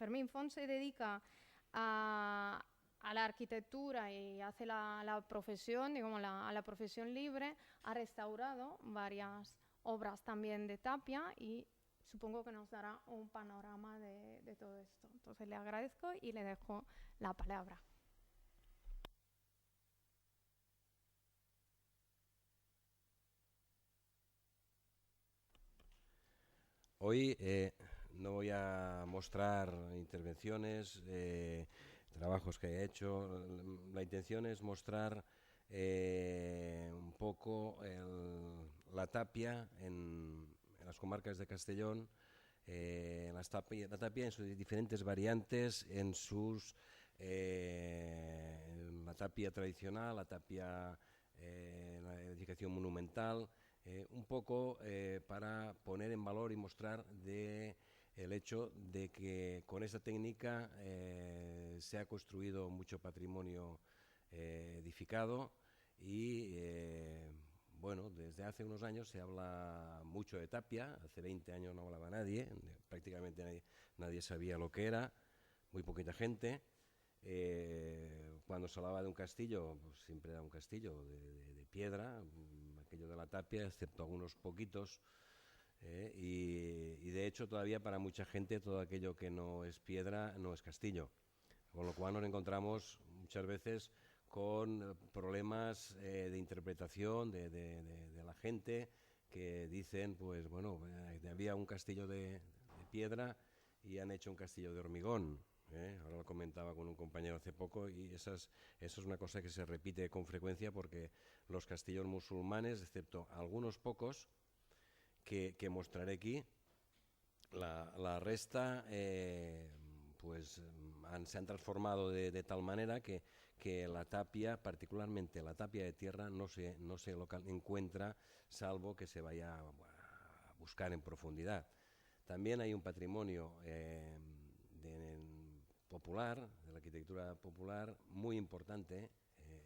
Fermín Font se dedica a la arquitectura y hace la profesión, digamos, a la profesión libre, ha restaurado varias obras también de Tapia y supongo que nos dará un panorama de todo esto. Entonces le agradezco y le dejo la palabra. Hoy no voy a mostrar intervenciones, trabajos que haya hecho. La intención es mostrar un poco la tapia en las comarcas de Castellón, la tapia en sus diferentes variantes, la tapia tradicional, la tapia, la edificación monumental, un poco para poner en valor y mostrar el hecho de que con esta técnica se ha construido mucho patrimonio edificado y bueno, desde hace unos años se habla mucho de Tapia. Hace 20 años no hablaba nadie, prácticamente nadie sabía lo que era, muy poquita gente. Cuando se hablaba de un castillo, pues siempre era un castillo de piedra, aquello de la Tapia, excepto algunos poquitos. Y de hecho todavía para mucha gente todo aquello que no es piedra no es castillo. Con lo cual nos encontramos muchas veces con problemas de interpretación de la gente que dicen, pues bueno, había un castillo de piedra y han hecho un castillo de hormigón. Ahora lo comentaba con un compañero hace poco y eso es una cosa que se repite con frecuencia porque los castillos musulmanes, excepto algunos pocos que mostraré aquí, la resta pues se han transformado de tal manera que la tapia, particularmente la tapia de tierra, no se encuentra salvo que se vaya a buscar en profundidad. También hay un patrimonio popular, de la arquitectura popular, muy importante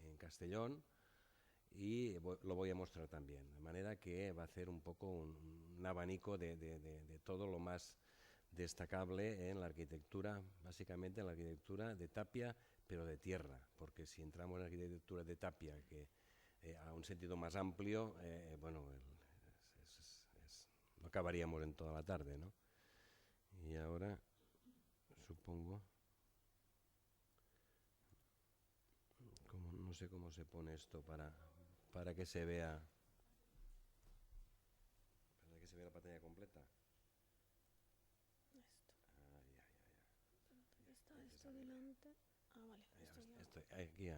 en Castellón, y lo voy a mostrar también, de manera que va a ser un poco un abanico de todo lo más destacable en la arquitectura, básicamente en la arquitectura de Tapia, pero de tierra, porque si entramos en la arquitectura de Tapia, que a un sentido más amplio, bueno, no acabaríamos en toda la tarde, ¿no? Y ahora, supongo, no sé cómo se pone esto para que se vea la pantalla completa. ¿Está esto delante? Ah, vale. Estoy aquí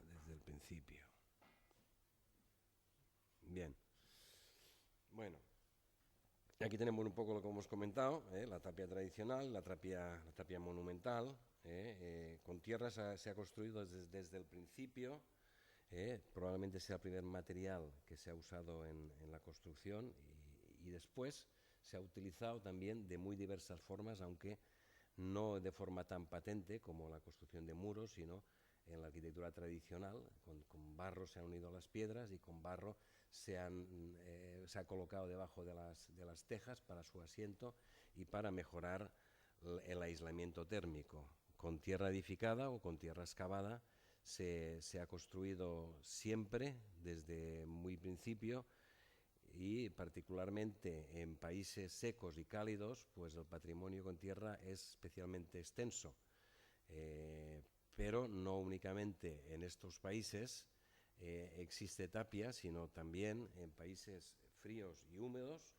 desde el principio. Bien. Bueno, aquí tenemos un poco lo que hemos comentado, la tapia tradicional, la tapia monumental. Con tierra se ha construido desde el principio. Probablemente sea el primer material que se ha usado en la construcción y después se ha utilizado también de muy diversas formas, aunque no de forma tan patente como la construcción de muros, sino en la arquitectura tradicional. Con barro se han unido las piedras y con barro se ha colocado debajo de las tejas para su asiento y para mejorar el aislamiento térmico. Con tierra edificada o con tierra excavada se ha construido siempre desde muy principio, y particularmente en países secos y cálidos, pues el patrimonio con tierra es especialmente extenso. Pero no únicamente en estos países existe tapia, sino también en países fríos y húmedos.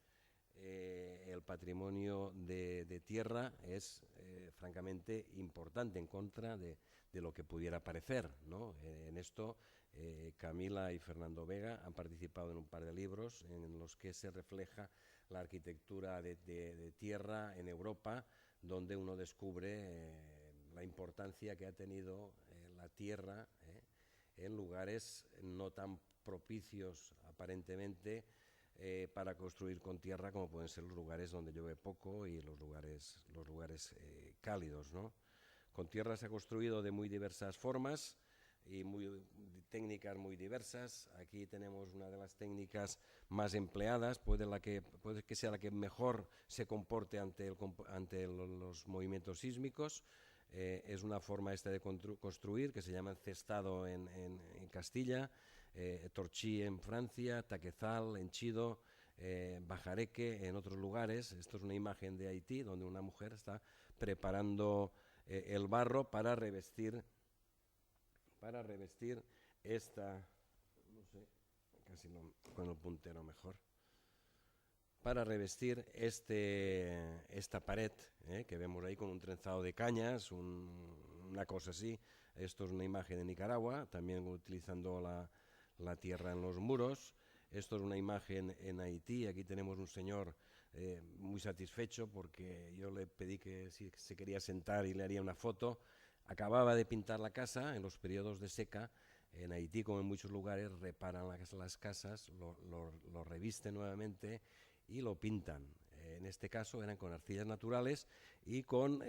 El patrimonio de tierra es francamente importante en contra de lo que pudiera parecer, ¿no? En esto Camila y Fernando Vega han participado en un par de libros en los que se refleja la arquitectura de tierra en Europa, donde uno descubre la importancia que ha tenido la tierra en lugares no tan propicios aparentemente para construir con tierra, como pueden ser los lugares donde llueve poco y los lugares cálidos, ¿no? Con tierra se ha construido de muy diversas formas. y técnicas muy diversas. Aquí tenemos una de las técnicas más empleadas, puede que sea la que mejor se comporte ante los movimientos sísmicos. Es una forma esta de construir que se llama encestado en Castilla, Torchí en Francia, Taquezal en Chido, Bajareque en otros lugares. Esto es una imagen de Haití donde una mujer está preparando el barro para revestir esta, no sé, casi con el puntero mejor, para revestir esta pared que vemos ahí con un trenzado de cañas, una cosa así. Esto es una imagen de Nicaragua, también utilizando la tierra en los muros. Esto es una imagen en Haití. Aquí tenemos un señor muy satisfecho porque yo le pedí que si se quería sentar y le haría una foto. Acababa de pintar la casa en los periodos de seca. En Haití, como en muchos lugares, reparan las casas, lo revisten nuevamente y lo pintan. En este caso eran con arcillas naturales y con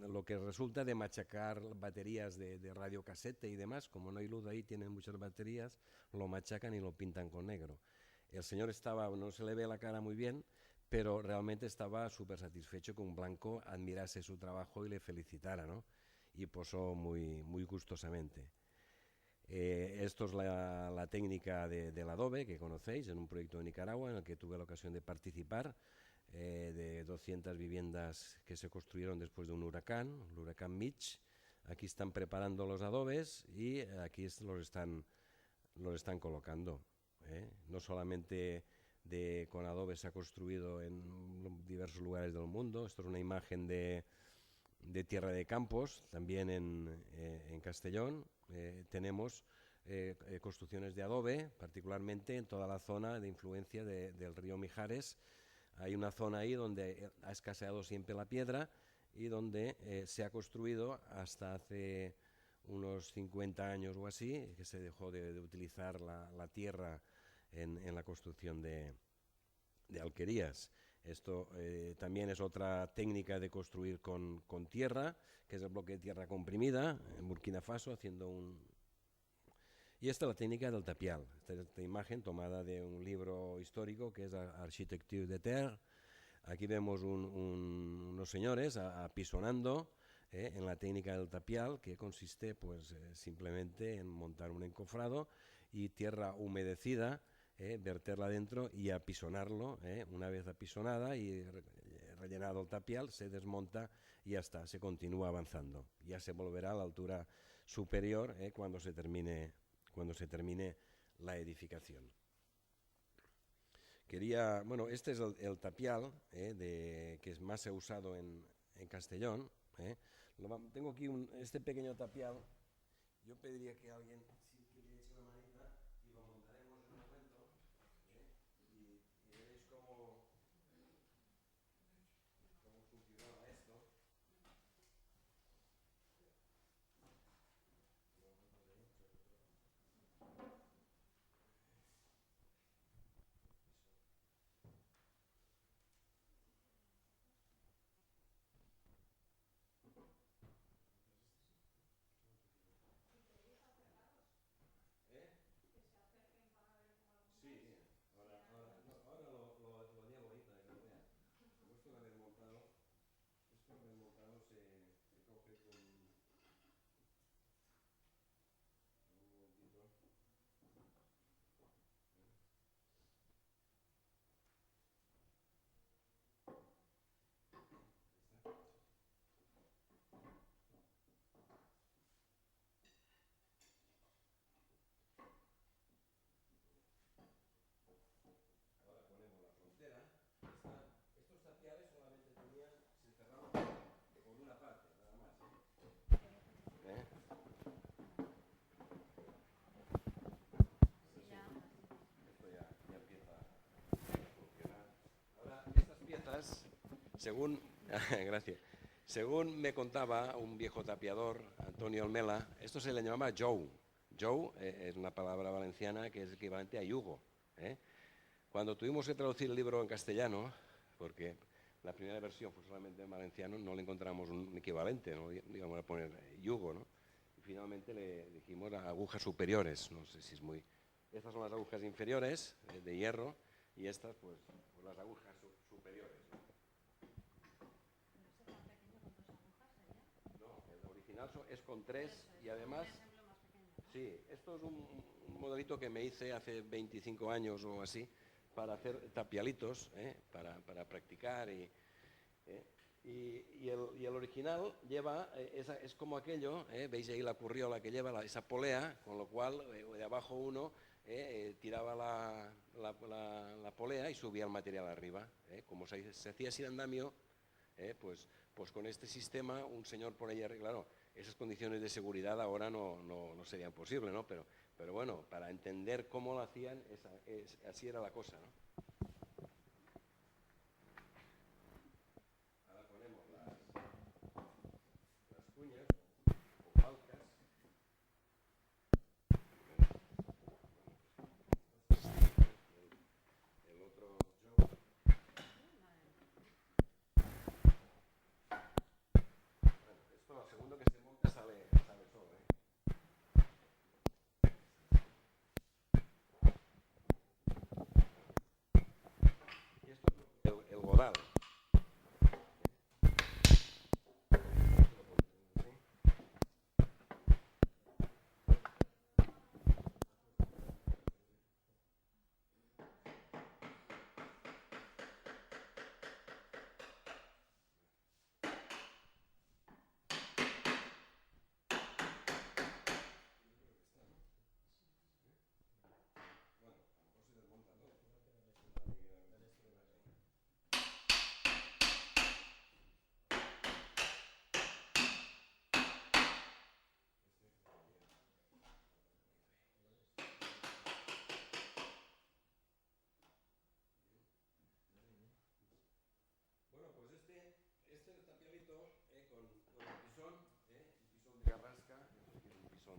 lo que resulta de machacar baterías de radiocasete y demás. Como no hay luz ahí, tienen muchas baterías, lo machacan y lo pintan con negro. El señor no se le ve la cara muy bien, pero realmente estaba súper satisfecho que un blanco admirase su trabajo y le felicitara, ¿no? Y posó muy, muy gustosamente. Esto es la técnica del adobe que conocéis en un proyecto de Nicaragua en el que tuve la ocasión de participar, de 200 viviendas que se construyeron después de un huracán, el huracán Mitch. Aquí están preparando los adobes y aquí los están colocando. No solamente con adobe se ha construido en diversos lugares del mundo. Esto es una imagen de Tierra de Campos, también en Castellón. Tenemos construcciones de adobe, particularmente en toda la zona de influencia del río Mijares. Hay una zona ahí donde ha escaseado siempre la piedra y donde se ha construido hasta hace unos 50 años o así, que se dejó de utilizar la tierra en la construcción de alquerías. Esto también es otra técnica de construir con tierra, que es el bloque de tierra comprimida, en Burkina Faso, haciendo Y esta es la técnica del tapial. Esta imagen tomada de un libro histórico que es Architecture de Terre. Aquí vemos unos señores apisonando en la técnica del tapial, que consiste pues simplemente en montar un encofrado y tierra humedecida, verterla dentro y apisonarlo. Una vez apisonada y rellenado el tapial, se desmonta y ya está, se continúa avanzando. Ya se volverá a la altura superior cuando se termine la edificación. Este es el tapial que es más usado en Castellón. Tengo aquí este pequeño tapial. Yo pediría que alguien, si quiere, eche la manita y lo montaremos en un momento. Y veréis cómo funcionaba esto. Estos tapiales solamente se cerraban por una parte, nada más. Esto ya empieza a funcionar. Ahora, estas piezas, gracias, según me contaba un viejo tapiador, Antonio Olmela, esto se le llamaba jou. Jou es una palabra valenciana que es equivalente a yugo. Cuando tuvimos que traducir el libro en castellano, porque la primera versión fue solamente en valenciano, no le encontramos un equivalente, no íbamos a poner yugo, ¿no? finalmente le dijimos agujas superiores, no sé si es muy... Estas son las agujas inferiores de hierro y estas pues las agujas superiores. No, el original es con 3 y además... Sí, esto es un modelito que me hice hace 25 años o así para hacer tapialitos, para practicar y el original lleva, es como aquello, veis ahí la curriola que lleva esa polea, con lo cual de abajo uno tiraba la polea y subía el material arriba. Como se hacía sin andamio, pues con este sistema un señor por ahí arriba, claro, esas condiciones de seguridad ahora no serían posibles, ¿no? Pero bueno, para entender cómo lo hacían, así era la cosa, ¿no? Ahora ponemos las cuñas o falcas. El otro yo. Bueno, esto al segundo que se monta sale solo, ¿eh? Y esto es el godal. Bueno, pues este tapialito con el pisón de carrasca, es un pisón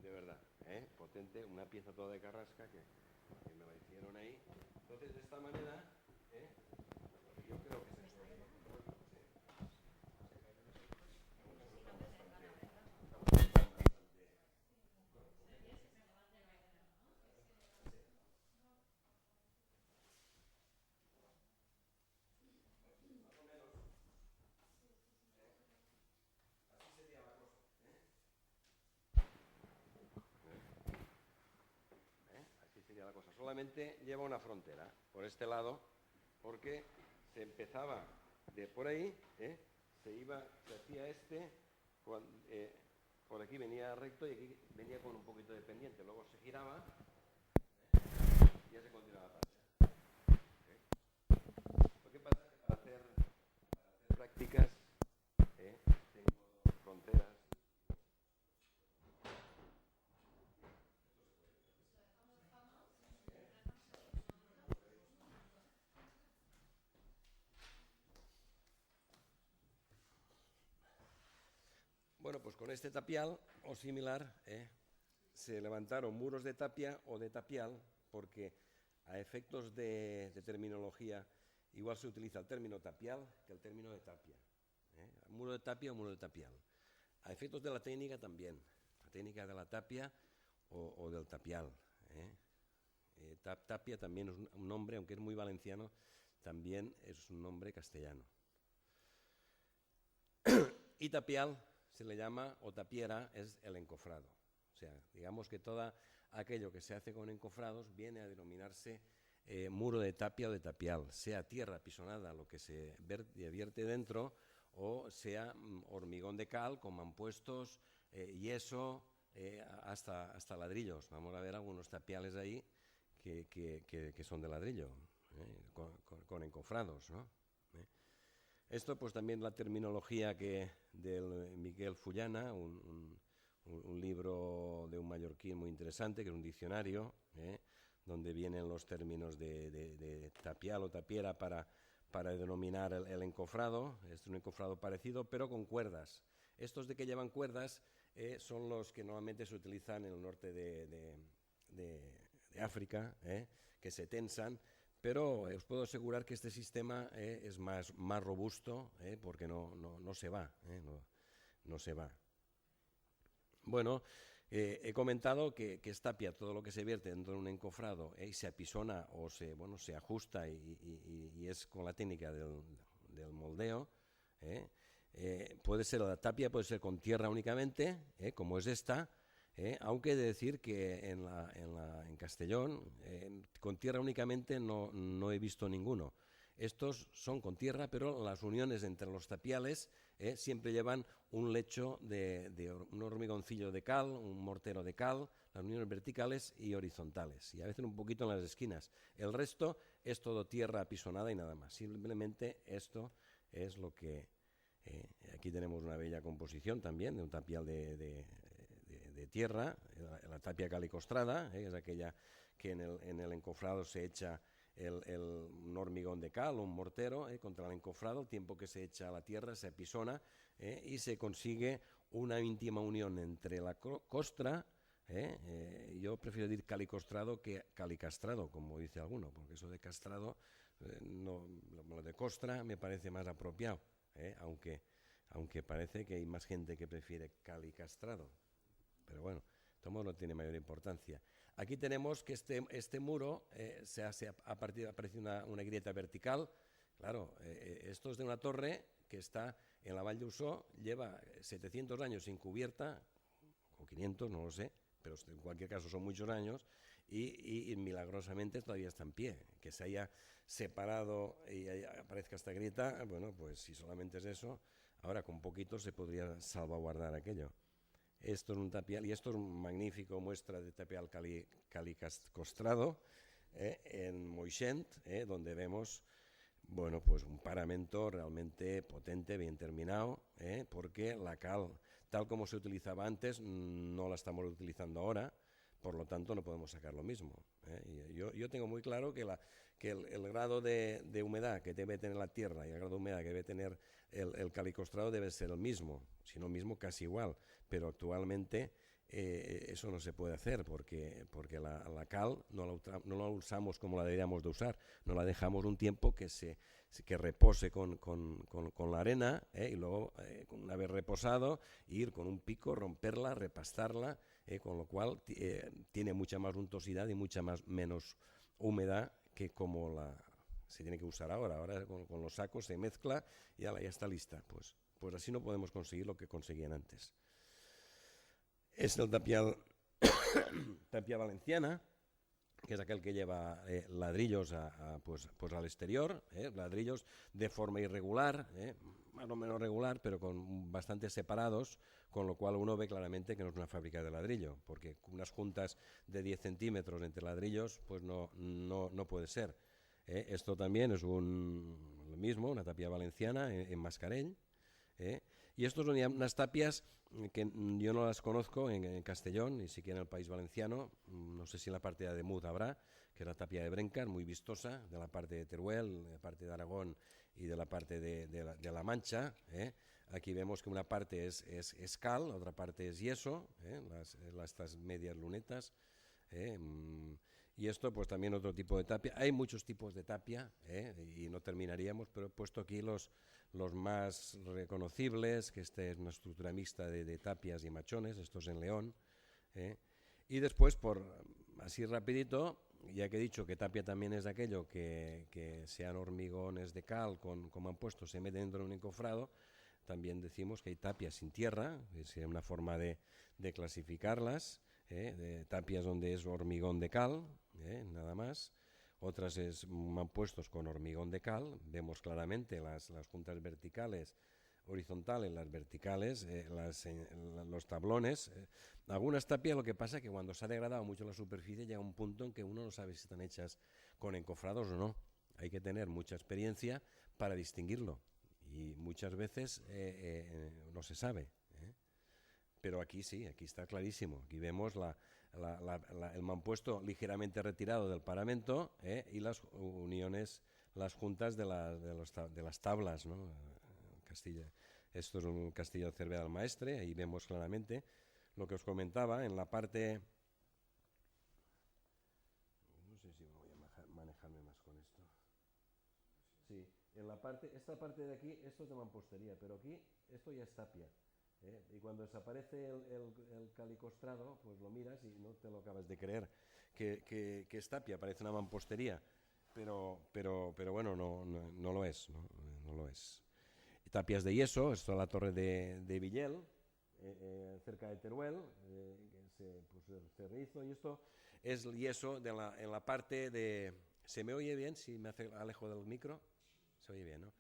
de verdad, potente, una pieza toda de carrasca que me la hicieron ahí. Entonces, de esta manera, yo creo que se puede. Así sería la cosa. Solamente lleva una frontera por este lado, porque se empezaba de por ahí, se hacía por aquí venía recto y aquí venía con un poquito de pendiente. Luego se giraba y ya se continuaba la parte. Lo que pasa es que para hacer prácticas tengo fronteras. Bueno, pues con este tapial o similar se levantaron muros de tapia o de tapial porque a efectos de terminología igual se utiliza el término tapial que el término de tapia. Muro de tapia o muro de tapial. A efectos de la técnica también, la técnica de la tapia o del tapial. Tapia también es un nombre, aunque es muy valenciano, también es un nombre castellano. Y tapial se le llama, o tapiera, es el encofrado. O sea, digamos que todo aquello que se hace con encofrados viene a denominarse muro de tapia o de tapial, sea tierra apisonada, lo que se vierte dentro, o sea hormigón de cal con mampuestos, yeso, hasta ladrillos. Vamos a ver algunos tapiales ahí que son de ladrillo, con encofrados, ¿no? Esto pues también la terminología del Miguel Fullana, un libro de un mallorquín muy interesante, que es un diccionario, donde vienen los términos de tapial o tapiera para denominar el encofrado. Es un encofrado parecido, pero con cuerdas. Estos de que llevan cuerdas son los que normalmente se utilizan en el norte de África, que se tensan, pero os puedo asegurar que este sistema es más robusto porque no se va, no se va. Bueno, he comentado que es tapia todo lo que se vierte dentro de un encofrado y se apisona o se ajusta y es con la técnica del moldeo. ¿eh? Puede ser la tapia, puede ser con tierra únicamente, como es esta, aunque he de decir que en Castellón con tierra únicamente no he visto ninguno. Estos son con tierra, pero las uniones entre los tapiales siempre llevan un lecho un hormigoncillo de cal, un mortero de cal, las uniones verticales y horizontales, y a veces un poquito en las esquinas. El resto es todo tierra apisonada y nada más. Simplemente esto es lo que... aquí tenemos una bella composición también de un tapial de tierra, la tapia calicostrada, es aquella que en el encofrado se echa un hormigón de cal, un mortero, contra el encofrado, el tiempo que se echa a la tierra se apisona y se consigue una íntima unión entre la costra, yo prefiero decir calicostrado que calicastrado, como dice alguno, porque eso de castrado, lo de costra me parece más apropiado, aunque parece que hay más gente que prefiere calicastrado, pero bueno, todo no tiene mayor importancia. Aquí tenemos que este muro ha aparecido una grieta vertical. Claro, esto es de una torre que está en la Vall d'Uixó, lleva 700 años sin cubierta, o 500, no lo sé, pero en cualquier caso son muchos años, y milagrosamente todavía está en pie. Que se haya separado y aparezca esta grieta, bueno, pues si solamente es eso, ahora con poquito se podría salvaguardar aquello. Esto es un tapial, y esto es una magnífica muestra de tapial calicostrado en Moixent, donde vemos, bueno, pues un paramento realmente potente, bien terminado, porque la cal, tal como se utilizaba antes, no la estamos utilizando ahora, por lo tanto no podemos sacar lo mismo. Yo tengo muy claro que el grado de humedad que debe tener la tierra y el grado de humedad que debe tener el calicostrado debe ser el mismo, si no mismo casi igual, pero actualmente eso no se puede hacer porque la cal no la usamos como la deberíamos de usar, no la dejamos un tiempo que repose con la arena y luego una vez reposado ir con un pico, romperla, repastarla, con lo cual tiene mucha más untuosidad y menos humedad que como se tiene que usar ahora. Ahora con los sacos se mezcla y ya está lista. Pues así no podemos conseguir lo que conseguían antes. Es el tapia valenciana, que es aquel que lleva ladrillos pues al exterior, ladrillos de forma irregular, más o menos regular, pero con bastante separados, con lo cual uno ve claramente que no es una fábrica de ladrillo, porque unas juntas de 10 centímetros entre ladrillos, pues no puede ser. Esto también es lo mismo, una tapia valenciana en Mascarell, y estos son unas tapias que yo no las conozco en Castellón, ni siquiera en el País Valenciano. No sé si en la parte de Ademuz habrá, que es la tapia de Brencar, muy vistosa, de la parte de Teruel, de la parte de Aragón y de la parte de La Mancha. Aquí vemos que una parte es cal, otra parte es yeso, estas medias lunetas. Y esto pues también otro tipo de tapia. Hay muchos tipos de tapia y no terminaríamos, pero he puesto aquí los más reconocibles, que esta es una estructura mixta de tapias y machones, estos en León. Y después, por así rapidito, ya que he dicho que tapia también es aquello que sean hormigones de cal, como han puesto, se meten dentro de un encofrado, también decimos que hay tapias sin tierra, es una forma de clasificarlas, de tapias donde es hormigón de cal, nada más. Otras han puestos con hormigón de cal, vemos claramente las juntas verticales, horizontales, las verticales, los tablones. Algunas tapias lo que pasa es que cuando se ha degradado mucho la superficie llega un punto en que uno no sabe si están hechas con encofrados o no. Hay que tener mucha experiencia para distinguirlo y muchas veces no se sabe. Pero aquí sí, aquí está clarísimo. Aquí vemos el mampuesto ligeramente retirado del paramento y las uniones, las juntas de las tablas, ¿no? Esto es un castillo de Cervera del Maestre, ahí vemos claramente lo que os comentaba en la parte... No sé si voy a manejarme más con esto. Sí, esta parte de aquí, esto es de mampostería, pero aquí esto ya es tapia. Y cuando desaparece el calicostrado, pues lo miras y no te lo acabas de creer, que es tapia, parece una mampostería, pero bueno, no lo es, no lo es. Tapias de yeso, esto es la torre de Villel, cerca de Teruel, se hizo, y esto es yeso en la parte de... ¿Se me oye bien si me alejo del micro? Se oye bien, ¿no?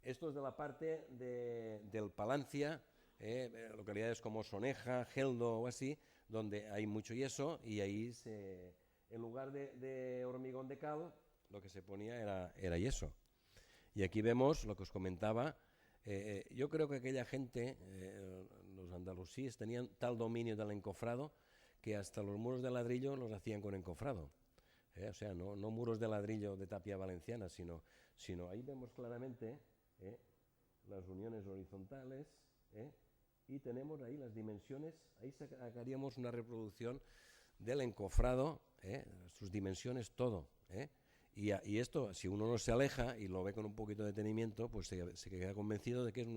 Esto es de la parte del Palancia, localidades como Soneja, Geldo o así, donde hay mucho yeso, y ahí en lugar de hormigón de cal, lo que se ponía era yeso. Y aquí vemos lo que os comentaba. Yo creo que aquella gente, los andalusíes, tenían tal dominio del encofrado que hasta los muros de ladrillo los hacían con encofrado. O sea, no muros de ladrillo de tapia valenciana, sino ahí vemos claramente las uniones horizontales, y tenemos ahí las dimensiones. Ahí sacaríamos una reproducción del encofrado, sus dimensiones, todo. Y esto, si uno no se aleja y lo ve con un poquito de detenimiento, pues se queda convencido de que es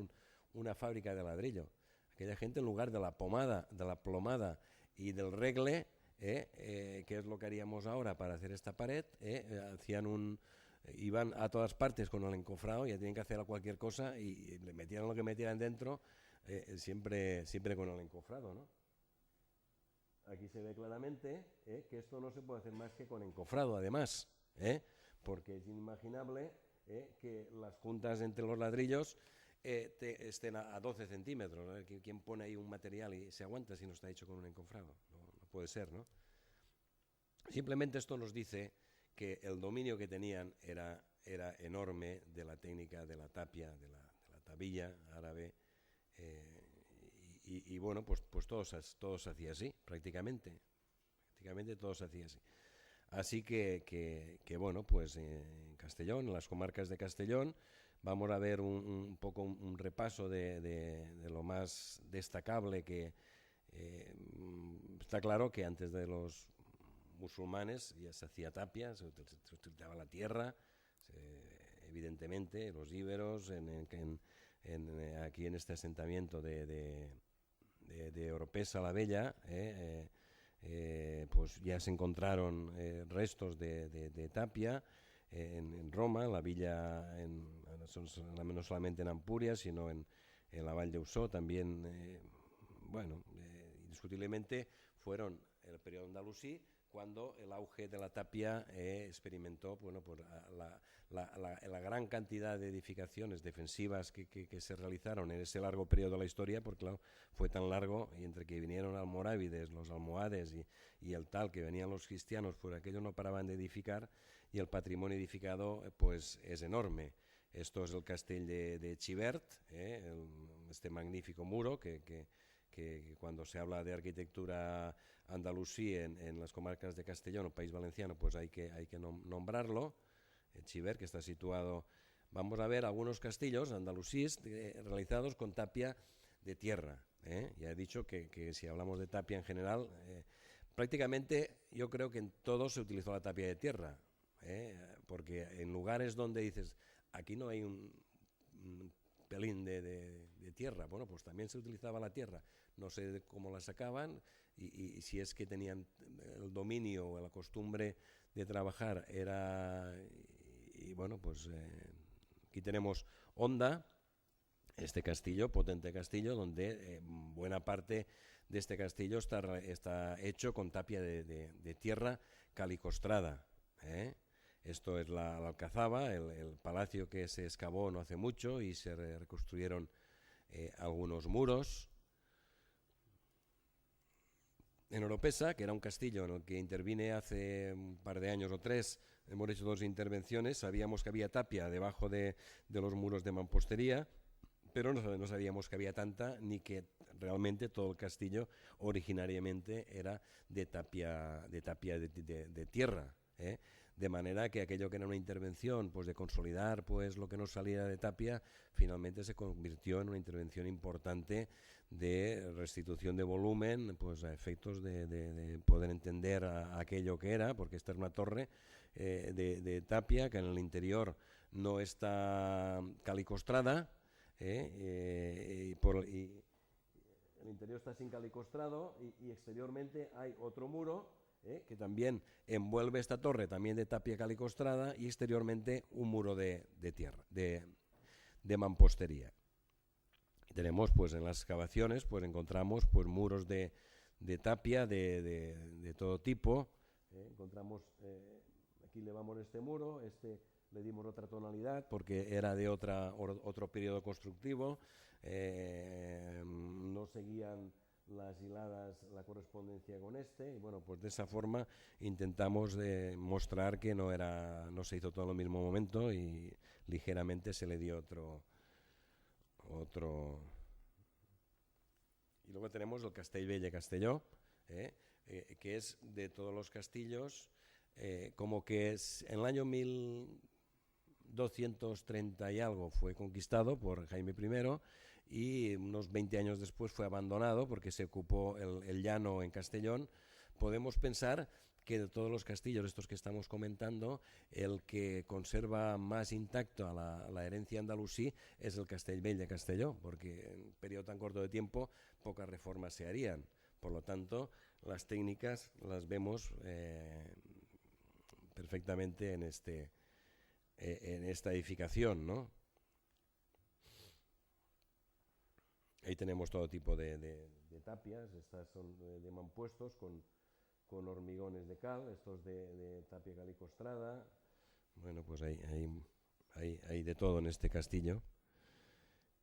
una fábrica de ladrillo. Aquella gente, en lugar de la plomada y del regle, que es lo que haríamos ahora para hacer esta pared, iban a todas partes con el encofrado, ya tienen que hacer cualquier cosa y le metieran lo que metieran dentro, siempre con el encofrado, ¿no? Aquí se ve claramente que esto no se puede hacer más que con encofrado, además, porque es inimaginable que las juntas entre los ladrillos estén a 12 centímetros. ¿No? ¿Quién pone ahí un material y se aguanta si no está hecho con un encofrado? No puede ser, ¿no? Simplemente esto nos dice que el dominio que tenían era enorme de la técnica de la tapia, de la tabilla árabe, y bueno, pues todo se hacía así, prácticamente todo se hacía así. Así que bueno, pues en Castellón, en las comarcas de Castellón, vamos a ver un poco un repaso de lo más destacable que está claro que antes de los musulmanes ya se hacía tapia, se utilizaba la tierra, evidentemente, los íberos, aquí en este asentamiento de Oropesa la Bella, pues ya se encontraron restos de tapia en Roma, en la villa, no solamente en Ampuria, sino en la Vall d'Uixó, también, indiscutiblemente fueron en el periodo andalusí cuando el auge de la tapia experimentó pues la gran cantidad de edificaciones defensivas que se realizaron en ese largo periodo de la historia, porque claro, fue tan largo, y entre que vinieron almorávides, los almohades y el tal, que venían los cristianos, pues aquellos no paraban de edificar, y el patrimonio edificado pues es enorme. Esto es el castell de Xivert, este magnífico muro que cuando se habla de arquitectura andalusí en las comarcas de Castellón o País Valenciano, pues hay que nombrarlo. Xivert, que está situado... Vamos a ver algunos castillos andalusíes realizados con tapia de tierra. Ya he dicho que si hablamos de tapia en general, prácticamente yo creo que en todo se utilizó la tapia de tierra, porque en lugares donde dices, aquí no hay un pelín de tierra, bueno, pues también se utilizaba la tierra. No sé cómo la sacaban y si es que tenían el dominio o la costumbre de trabajar era... Y bueno, pues aquí tenemos Onda, este castillo, potente castillo, donde buena parte de este castillo está hecho con tapia de tierra calicostrada. Esto es la Alcazaba, el palacio que se excavó no hace mucho y se reconstruyeron algunos muros. En Oropesa, que era un castillo en el que intervine hace un par de años o tres, hemos hecho 2 intervenciones, sabíamos que había tapia debajo de los muros de mampostería, pero no sabíamos que había tanta, ni que realmente todo el castillo originariamente era de tapia de tierra, de manera que aquello que era una intervención pues de consolidar pues lo que nos salía de tapia, finalmente se convirtió en una intervención importante de restitución de volumen, pues a efectos de poder entender aquello que era, porque esta es una torre de tapia que en el interior no está calicostrada, el interior está sin calicostrado y exteriormente hay otro muro que también envuelve esta torre, también de tapia calicostrada, y exteriormente un muro de tierra, de mampostería. Y tenemos, pues en las excavaciones, pues encontramos pues muros de tapia de todo tipo. Encontramos, aquí le vamos este muro, le dimos otra tonalidad porque era de otro periodo constructivo. No seguían las hiladas la correspondencia con y bueno, pues de esa forma intentamos mostrar que no se hizo todo en el mismo momento y ligeramente se le dio otro. Y luego tenemos el Castellbell de Castelló, que es de todos los castillos, como que en el año 1230 y algo fue conquistado por Jaime I, y unos 20 años después fue abandonado porque se ocupó el llano en Castellón. Podemos pensar que de todos los castillos estos que estamos comentando, el que conserva más intacto a la herencia andalusí es el Castellbell de Castelló, porque en un periodo tan corto de tiempo pocas reformas se harían. Por lo tanto, las técnicas las vemos perfectamente en esta edificación, ¿no? Ahí tenemos todo tipo de tapias. Estas son de mampuestos con hormigones de cal, estos de tapia calicostrada. Bueno, pues hay de todo en este castillo.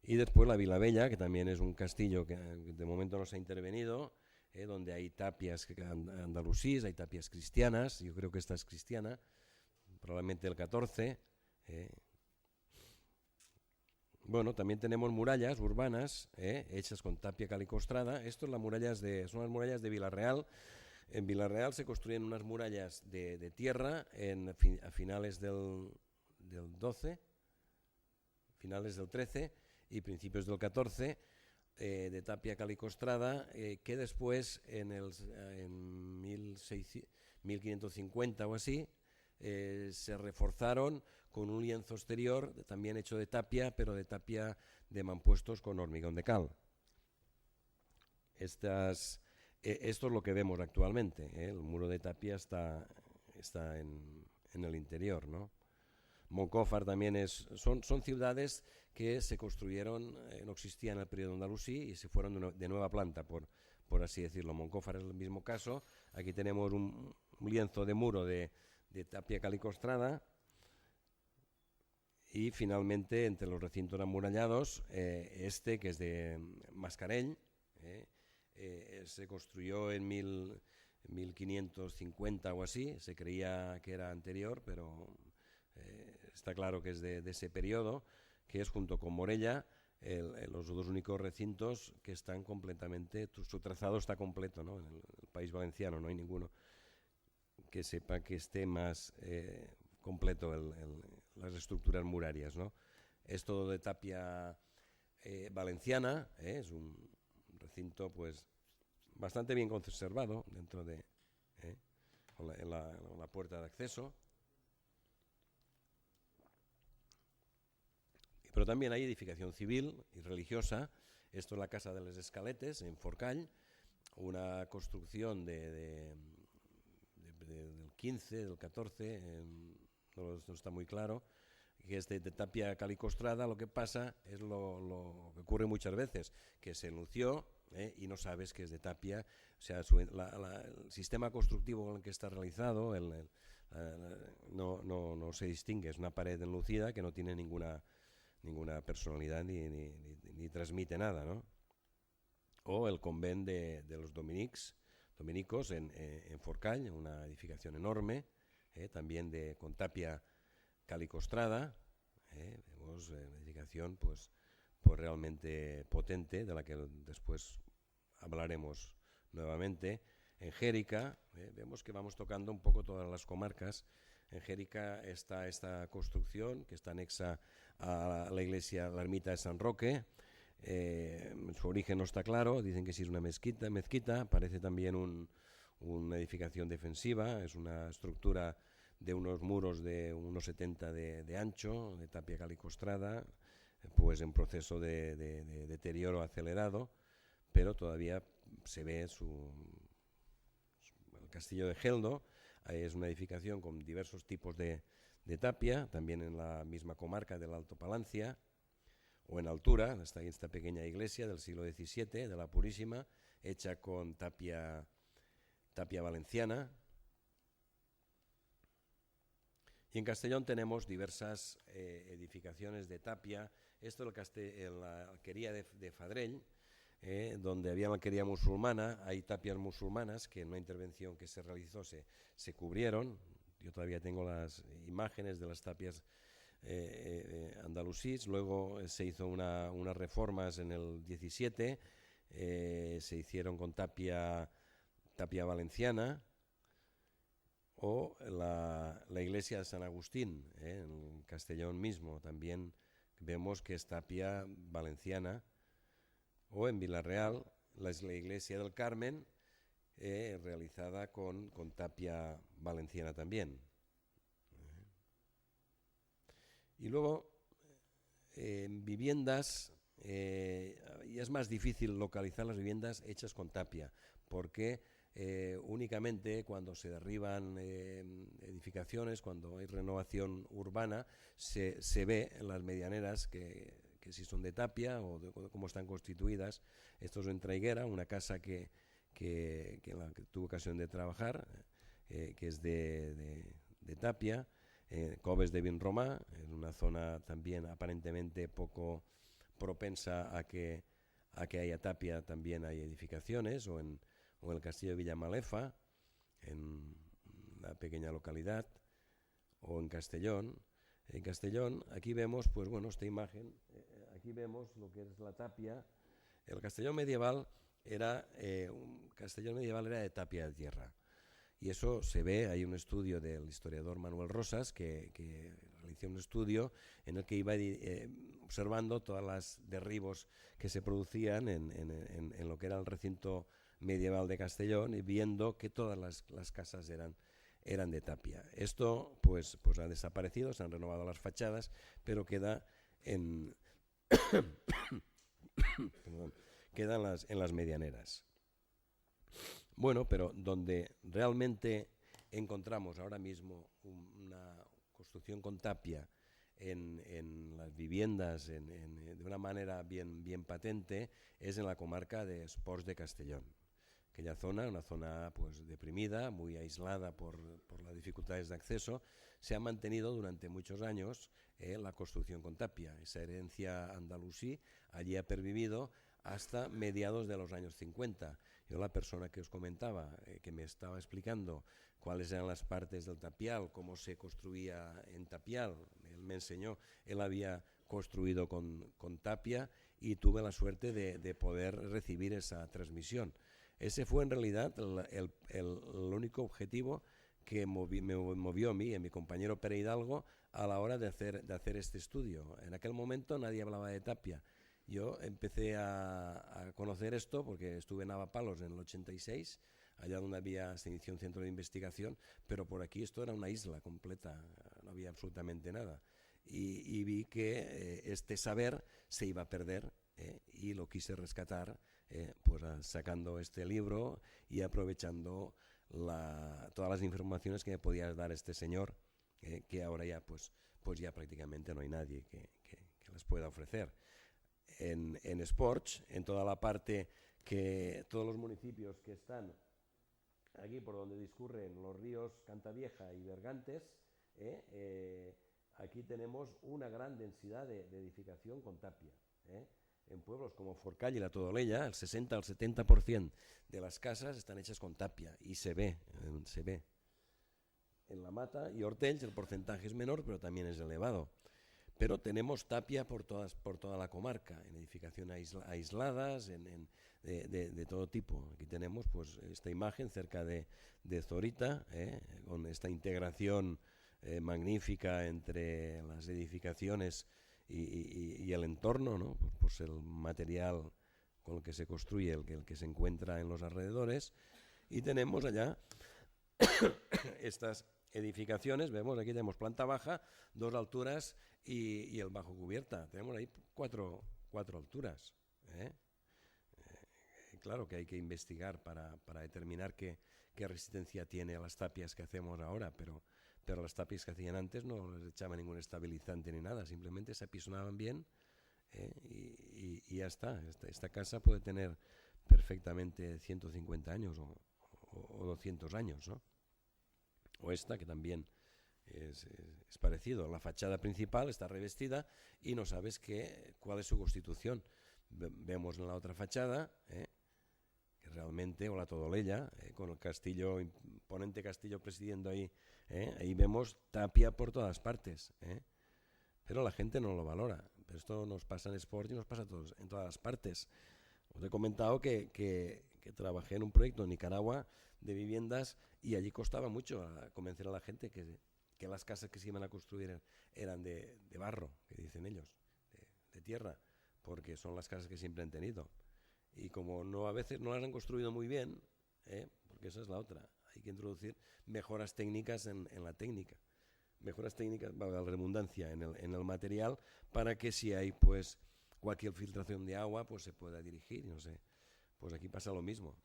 Y después la Vilabella, que también es un castillo que de momento no se ha intervenido, donde hay tapias andalusíes, hay tapias cristianas. Yo creo que esta es cristiana, probablemente el 14. Bueno, también tenemos murallas urbanas hechas con tapia calicostrada. Esto son las murallas de Vilarreal. En Vilarreal se construyen unas murallas de tierra a finales del 12, finales del 13 y principios del 14, de tapia calicostrada, que después en 1550 o así se reforzaron con un lienzo exterior también hecho de tapia, pero de tapia de mampuestos con hormigón de cal. Esto es lo que vemos actualmente. El muro de tapia está en el interior, ¿no? Moncófar también son ciudades que se construyeron, no existían en el periodo andalusí y se fueron de nueva planta, por así decirlo. Moncófar es el mismo caso. Aquí tenemos un lienzo de muro de tapia calicostrada. Y finalmente, entre los recintos amurallados, que es de Mascarell, se construyó en 1550 o así. Se creía que era anterior, pero está claro que es de ese periodo, que es junto con Morella los dos únicos recintos que están completamente, su trazado está completo, ¿no? En el País Valenciano no hay ninguno que sepa que esté más completo las estructuras murarias, ¿no? Es todo de tapia valenciana, es un recinto pues bastante bien conservado dentro de la puerta de acceso. Pero también hay edificación civil y religiosa. Esto es la Casa de les Escaletes, en Forcall, una construcción del 15, del 14, no está muy claro, que es de tapia calicostrada. Lo que pasa es lo que ocurre muchas veces, que se enlució y no sabes que es de tapia. O sea, el sistema constructivo con el que está realizado no se distingue. Es una pared enlucida que no tiene ninguna personalidad ni transmite nada, ¿no? O el convent de los dominicos en Forcall, una edificación enorme, también con tapia calicostrada. Vemos una edificación pues realmente potente, de la que después hablaremos nuevamente. En Xèrica, vemos que vamos tocando un poco todas las comarcas. En Xèrica está esta construcción que está anexa a la iglesia, la ermita de San Roque. Su origen no está claro, dicen que sí es una mezquita. Parece también una edificación defensiva. Es una estructura de unos muros de unos 70 de ancho, de tapia calicostrada, pues en proceso de deterioro acelerado, pero todavía se ve el castillo de Geldo. Es una edificación con diversos tipos de tapia, también en la misma comarca del Alto Palancia, o en altura, está esta pequeña iglesia del siglo XVII, de la Purísima, hecha con tapia valenciana. Y en Castellón tenemos diversas edificaciones de tapia. Esto es la alquería de Fadrell, donde había una alquería musulmana. Hay tapias musulmanas que en una intervención que se realizó se cubrieron. Yo todavía tengo las imágenes de las tapias andalusíes. Luego se hizo unas reformas en el 17, se hicieron con tapia valenciana, o la iglesia de San Agustín, en Castellón mismo, también vemos que es tapia valenciana, o en Villarreal, la iglesia del Carmen, realizada con tapia valenciana también. Y luego, en viviendas, y es más difícil localizar las viviendas hechas con tapia, porque únicamente cuando se derriban edificaciones, cuando hay renovación urbana, se ve en las medianeras que si son de tapia o cómo están constituidas. Esto es en Traiguera, una casa que tuve ocasión de trabajar, que es de tapia. Coves de Vinromà, en una zona también aparentemente poco propensa a que haya tapia, también hay edificaciones, o en el castillo de Villamalefa, en una pequeña localidad, o en Castellón. En Castellón, aquí vemos, pues bueno, esta imagen, aquí vemos lo que es la tapia. El Castellón medieval era de tapia de tierra. Y eso se ve, hay un estudio del historiador Manuel Rosas que realizó un estudio en el que iba observando todos los derribos que se producían en lo que era el recinto medieval de Castellón, y viendo que todas las casas eran de tapia. Esto pues ha desaparecido, se han renovado las fachadas, pero queda en las medianeras. Bueno, pero donde realmente encontramos ahora mismo una construcción con tapia en las viviendas de una manera bien patente, es en la comarca de Esports de Castellón. Aquella zona, una zona pues deprimida, muy aislada por las dificultades de acceso, se ha mantenido durante muchos años la construcción con tapia. Esa herencia andalusí allí ha pervivido hasta mediados de los años 50. Yo, la persona que os comentaba, que me estaba explicando cuáles eran las partes del tapial, cómo se construía en tapial, él me enseñó, él había construido con tapia, y tuve la suerte de poder recibir esa transmisión. Ese fue en realidad el único objetivo que me movió a mí y a mi compañero Pere Hidalgo a la hora de hacer este estudio. En aquel momento nadie hablaba de tapia. Yo empecé a conocer esto porque estuve en Avapalos en el 86, allá donde se inició un centro de investigación, pero por aquí esto era una isla completa, no había absolutamente nada. Y vi que este saber se iba a perder, y lo quise rescatar, pues sacando este libro y aprovechando todas las informaciones que me podía dar este señor, que ahora ya pues ya prácticamente no hay nadie que las pueda ofrecer. En Esports, en toda la parte que todos los municipios que están aquí por donde discurren los ríos Cantavieja y Bergantes, aquí tenemos una gran densidad de edificación con tapia. En pueblos como Forcall y la Todolella, el 60 al 70% de las casas están hechas con tapia, y se ve. En La Mata y Hortells el porcentaje es menor, pero también es elevado. Pero tenemos tapia por toda la comarca, en edificaciones aisladas, de todo tipo. Aquí tenemos pues esta imagen cerca de Zorita, con esta integración magnífica entre las edificaciones y el entorno, ¿no? Pues el material con el que se construye, el que se encuentra en los alrededores. Y tenemos allá estas edificaciones, vemos aquí tenemos planta baja, 2 alturas y el bajo cubierta. Tenemos ahí cuatro alturas. claro que hay que investigar para determinar qué resistencia tiene a las tapias que hacemos ahora, pero las tapias que hacían antes no les echaban ningún estabilizante ni nada, simplemente se apisonaban bien, y ya está. Esta casa puede tener perfectamente 150 años o 200 años, ¿no? O esta, que también es parecido. La fachada principal está revestida y no sabes cuál es su constitución. Vemos en la otra fachada, que realmente, o la Todolella, con el castillo, imponente castillo presidiendo ahí, ahí vemos tapia por todas partes, pero la gente no lo valora. Pero esto nos pasa en Sport y nos pasa en todas las partes. Os he comentado que trabajé en un proyecto en Nicaragua de viviendas y allí costaba mucho convencer a la gente que las casas que se iban a construir eran de barro, que dicen ellos, de tierra, porque son las casas que siempre han tenido. Y como a veces no las han construido muy bien, porque esa es la otra, hay que introducir mejoras técnicas en la técnica, mejoras técnicas, valga la redundancia, en el material, para que si hay pues cualquier filtración de agua pues se pueda dirigir, no sé. Pues aquí pasa lo mismo.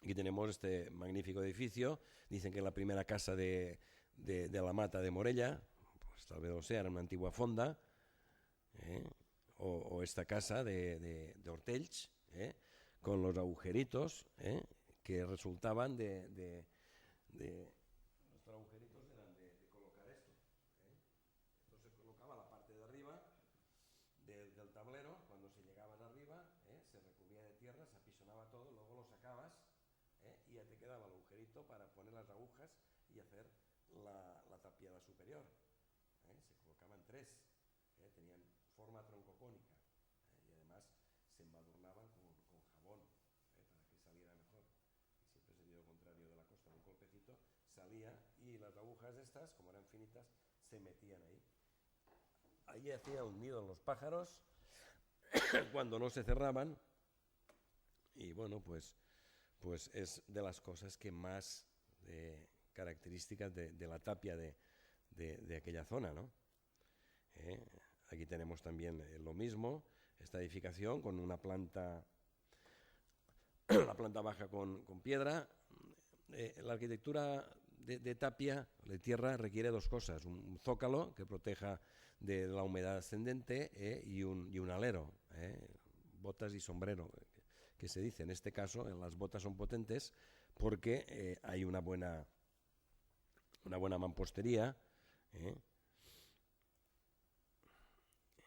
Aquí tenemos este magnífico edificio. Dicen que es la primera casa de la Mata de Morella, pues tal vez lo sea, era una antigua fonda, o esta casa de Hortells, con los agujeritos, que resultaban los agujeritos eran de colocar esto. Esto se colocaba la parte de arriba del tablero. Cuando se llegaban arriba, se recubría de tierra, se apisonaba todo, luego lo sacabas, y ya te quedaba el agujerito para poner las agujas y hacer la tapiada superior. Se colocaban tres, tenían forma troncocónica, y además se embadurnaban con jabón, para que saliera mejor. Y siempre se dio lo contrario de la costa, un golpecito salía y las agujas estas, como eran finitas, se metían ahí. Ahí hacía un nido en los pájaros cuando no se cerraban, y bueno, pues es de las cosas que más características de la tapia de aquella zona, ¿no? Aquí tenemos también lo mismo, esta edificación con una planta, la planta baja con piedra. La arquitectura de tapia, de tierra, requiere dos cosas: un zócalo que proteja de la humedad ascendente, y un alero, botas y sombrero, que se dice. En este caso, las botas son potentes porque hay una buena mampostería,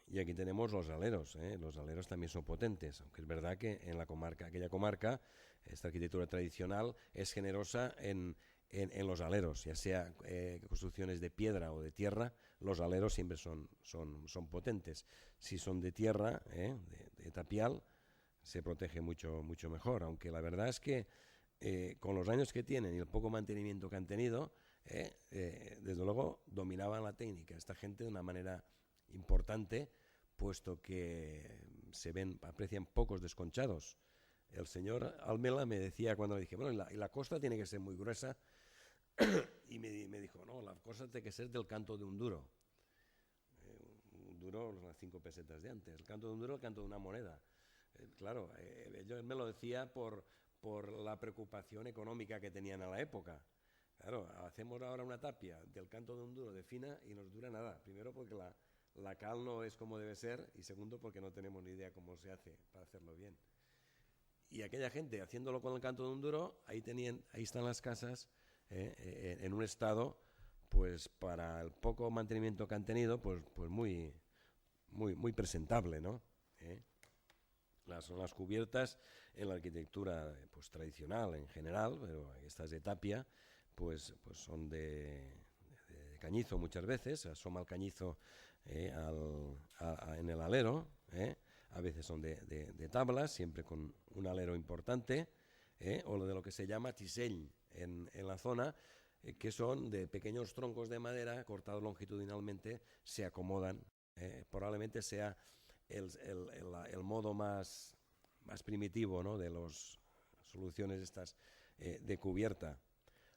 y aquí tenemos los aleros. Los aleros también son potentes, aunque es verdad que en aquella comarca, esta arquitectura tradicional es generosa en los aleros, ya sea construcciones de piedra o de tierra. Los aleros siempre son potentes. Si son de tierra, de tapial, se protege mucho mejor, aunque la verdad es que con los años que tienen y el poco mantenimiento que han tenido, desde luego dominaban la técnica esta gente de una manera importante, puesto que aprecian pocos desconchados. El señor Almela me decía, cuando le dije, bueno, y la costa tiene que ser muy gruesa, y me dijo, no, la costa tiene que ser del canto de un duro. Un duro, las 5 pesetas de antes. El canto de un duro, el canto de una moneda. Claro, él me lo decía por la preocupación económica que tenían a la época. Claro, hacemos ahora una tapia del canto de un duro de fina y nos dura nada. Primero porque la cal no es como debe ser, y segundo porque no tenemos ni idea cómo se hace para hacerlo bien. Y aquella gente haciéndolo con el canto de un duro, ahí están las casas, en un estado, pues para el poco mantenimiento que han tenido, pues muy presentable, ¿no? Las cubiertas en la arquitectura pues tradicional en general, pero estas de tapia, pues son de cañizo muchas veces. Asoma el cañizo en el alero, a veces son de tablas, siempre con un alero importante, o de lo que se llama tisell en la zona, que son de pequeños troncos de madera cortados longitudinalmente, se acomodan. Probablemente sea el modo más primitivo, ¿no?, de las soluciones estas de cubierta.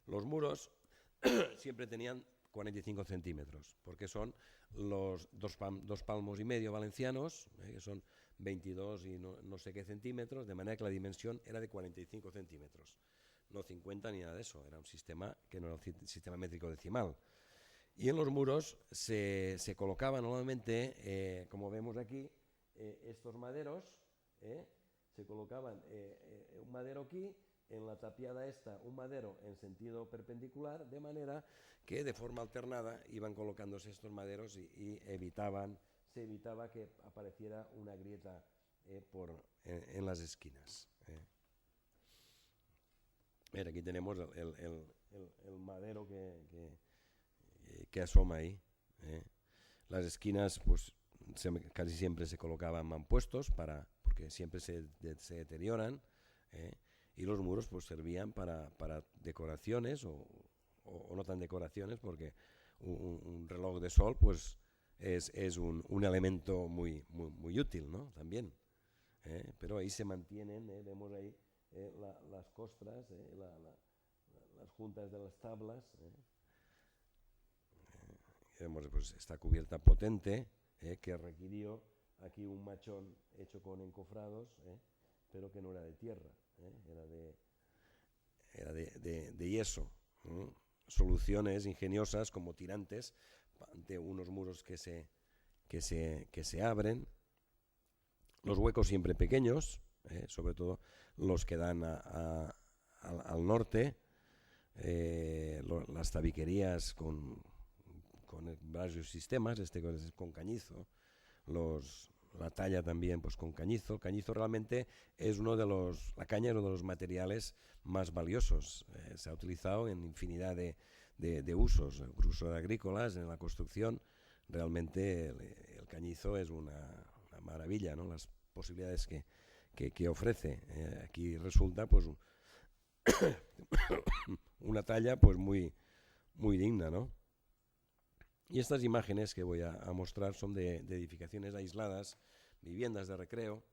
Los muros siempre tenían 45 centímetros, porque son los 2 palmos y medio valencianos, que son 22 y no sé qué centímetros, de manera que la dimensión era de 45 centímetros, no 50 ni nada de eso, era un sistema que no era un sistema métrico decimal. Y en los muros se colocaban normalmente, como vemos aquí, estos maderos, se colocaban un madero aquí, en la tapiada esta un madero en sentido perpendicular, de manera que de forma alternada iban colocándose estos maderos y se evitaba que apareciera una grieta en las esquinas. Mira, aquí tenemos el madero que asoma ahí. Las esquinas, pues casi siempre se colocaban mampuestos porque siempre se deterioran, y los muros pues servían para decoraciones o no tan decoraciones, porque un reloj de sol pues es un elemento muy útil, ¿no? También, pero ahí se mantienen, vemos ahí las costras, las juntas de las tablas, vemos pues esta cubierta potente, que requirió aquí un machón hecho con encofrados, pero que no era de tierra, era de yeso. Soluciones ingeniosas como tirantes ante unos muros que se abren, los huecos siempre pequeños, sobre todo los que dan al norte, las tabiquerías con varios sistemas, con cañizo, la talla también pues con cañizo. El cañizo realmente es la caña es uno de los materiales más valiosos. Se ha utilizado en infinidad de usos, usos agrícolas, en la construcción. Realmente el cañizo es una maravilla, ¿no? Las posibilidades que ofrece. Aquí resulta pues una talla pues muy digna, ¿no? Y estas imágenes que voy a mostrar son de edificaciones aisladas, viviendas de recreo,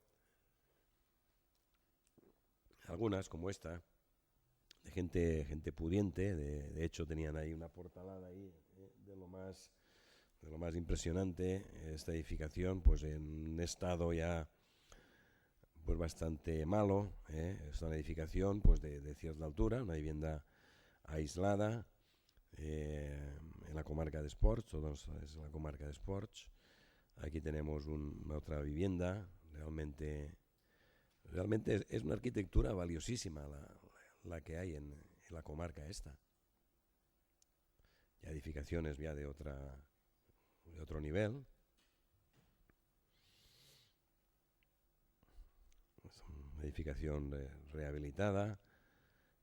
algunas como esta, de gente pudiente. De hecho tenían ahí una portalada ahí, de lo más impresionante. Esta edificación pues en un estado ya pues bastante malo, es una edificación pues de cierta altura, una vivienda aislada, en la comarca de Esports, es la comarca de Esports. Aquí tenemos otra vivienda. Realmente es una arquitectura valiosísima la que hay en la comarca esta. Ya edificaciones ya de otro nivel. Es una edificación rehabilitada.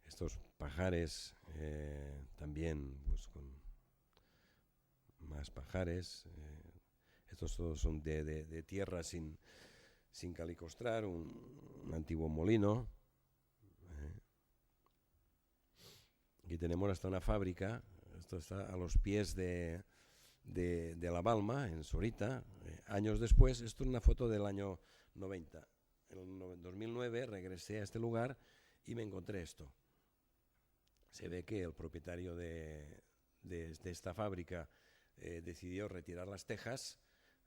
Estos pajares, también pues con más pajares. Estos todos son de tierra sin calicostrar, un antiguo molino. Aquí tenemos hasta una fábrica. Esto está a los pies de La Balma, en Sorita. Años después, esto es una foto del año 90. En 2009 regresé a este lugar y me encontré esto. Se ve que el propietario de esta fábrica decidió retirar las tejas,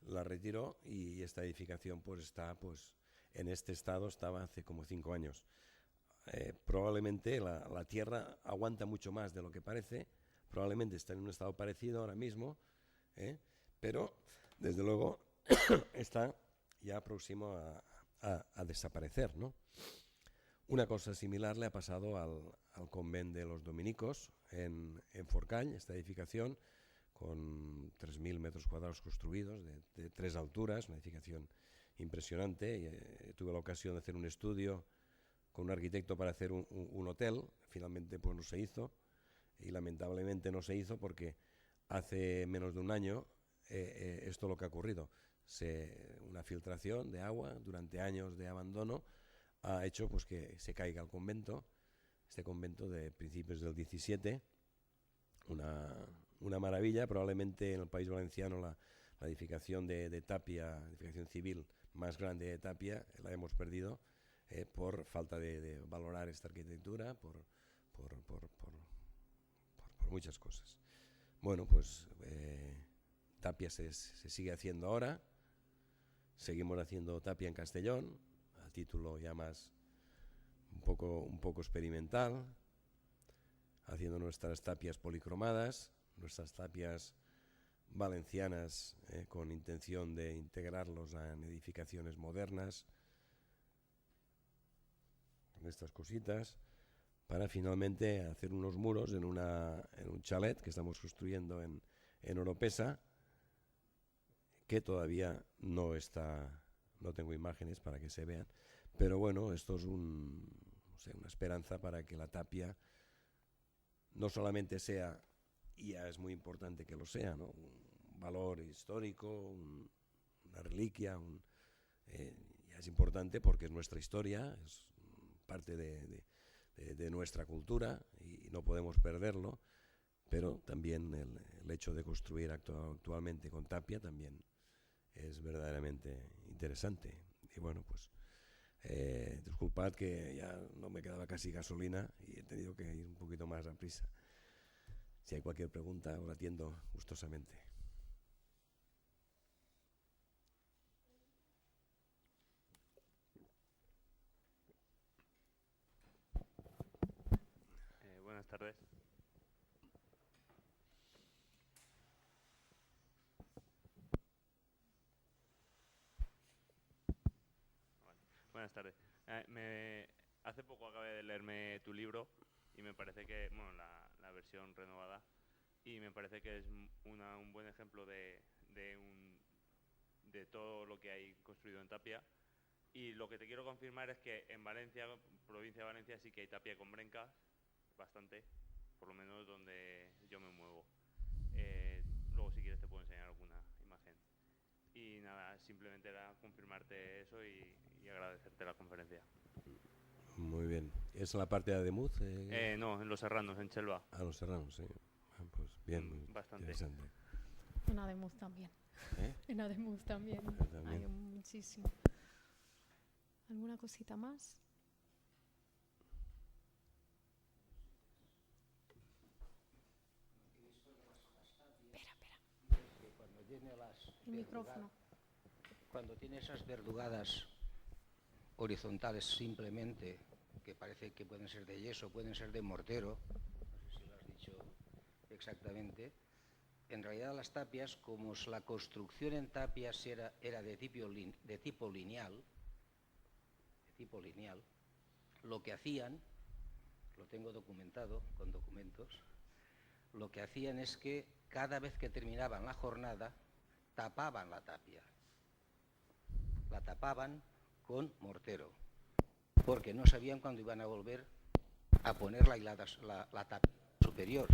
la retiró, y esta edificación pues está pues en este estado. Estaba hace como 5 años. Probablemente la tierra aguanta mucho más de lo que parece. Probablemente está en un estado parecido ahora mismo, pero desde luego está ya próximo a desaparecer, ¿no? Una cosa similar le ha pasado al convent de los dominicos en Forcall, esta edificación con 3.000 metros cuadrados construidos, de 3 alturas, una edificación impresionante. Y, tuve la ocasión de hacer un estudio con un arquitecto para hacer un hotel. Finalmente pues no se hizo, y lamentablemente no se hizo porque hace menos de un año esto es lo que ha ocurrido. Una filtración de agua durante años de abandono ha hecho pues que se caiga el convento, este convento de principios del 17, una maravilla. Probablemente en el País Valenciano la edificación de Tapia, edificación civil más grande de Tapia, la hemos perdido por falta de valorar esta arquitectura, por muchas cosas. bueno, pues tapia se sigue haciendo ahora. Seguimos haciendo tapia en Castellón, a título ya más un poco experimental, haciendo nuestras tapias policromadas, nuestras tapias valencianas, con intención de integrarlos en edificaciones modernas, con estas cositas, para finalmente hacer unos muros en un chalet que estamos construyendo en Oropesa, que todavía no tengo imágenes para que se vean, pero bueno, esto es una esperanza para que la tapia no solamente sea, y ya es muy importante que lo sea, ¿no?, un valor histórico, una reliquia, ya es importante porque es nuestra historia, es parte de nuestra cultura y no podemos perderlo, pero también el hecho de construir actualmente con tapia también es verdaderamente interesante. Y bueno, pues disculpad que ya no me quedaba casi gasolina y he tenido que ir un poquito más a prisa. Si hay cualquier pregunta, os la atiendo gustosamente. Buenas tardes. Buenas tardes. Hace poco acabé de leerme tu libro y me parece que, bueno, la versión renovada, y me parece que es un buen ejemplo de todo lo que hay construido en tapia. Y lo que te quiero confirmar es que en Valencia, provincia de Valencia, sí que hay tapia con brencas, bastante, por lo menos donde yo me muevo. Luego, si quieres, te puedo enseñar alguna imagen. Y nada, simplemente era confirmarte eso y agradecerte la conferencia. Muy bien. ¿Es la parte de Ademuz? No, en Los Serranos, en Chelva. Ah, Los Serranos, sí. Pues bien, muy bastante interesante. En Ademuz también. En Ademuz también. Hay muchísimo. ¿Alguna cosita más? El micrófono. Cuando tiene esas verdugadas horizontales simplemente, que parece que pueden ser de yeso, pueden ser de mortero, no sé si lo has dicho exactamente, en realidad las tapias, como la construcción en tapias era de tipo lineal, lo que hacían, lo tengo documentado con documentos, lo que hacían es que cada vez que terminaban la jornada, tapaban la tapia. La tapaban con mortero, porque no sabían cuándo iban a volver a poner la tapia superior.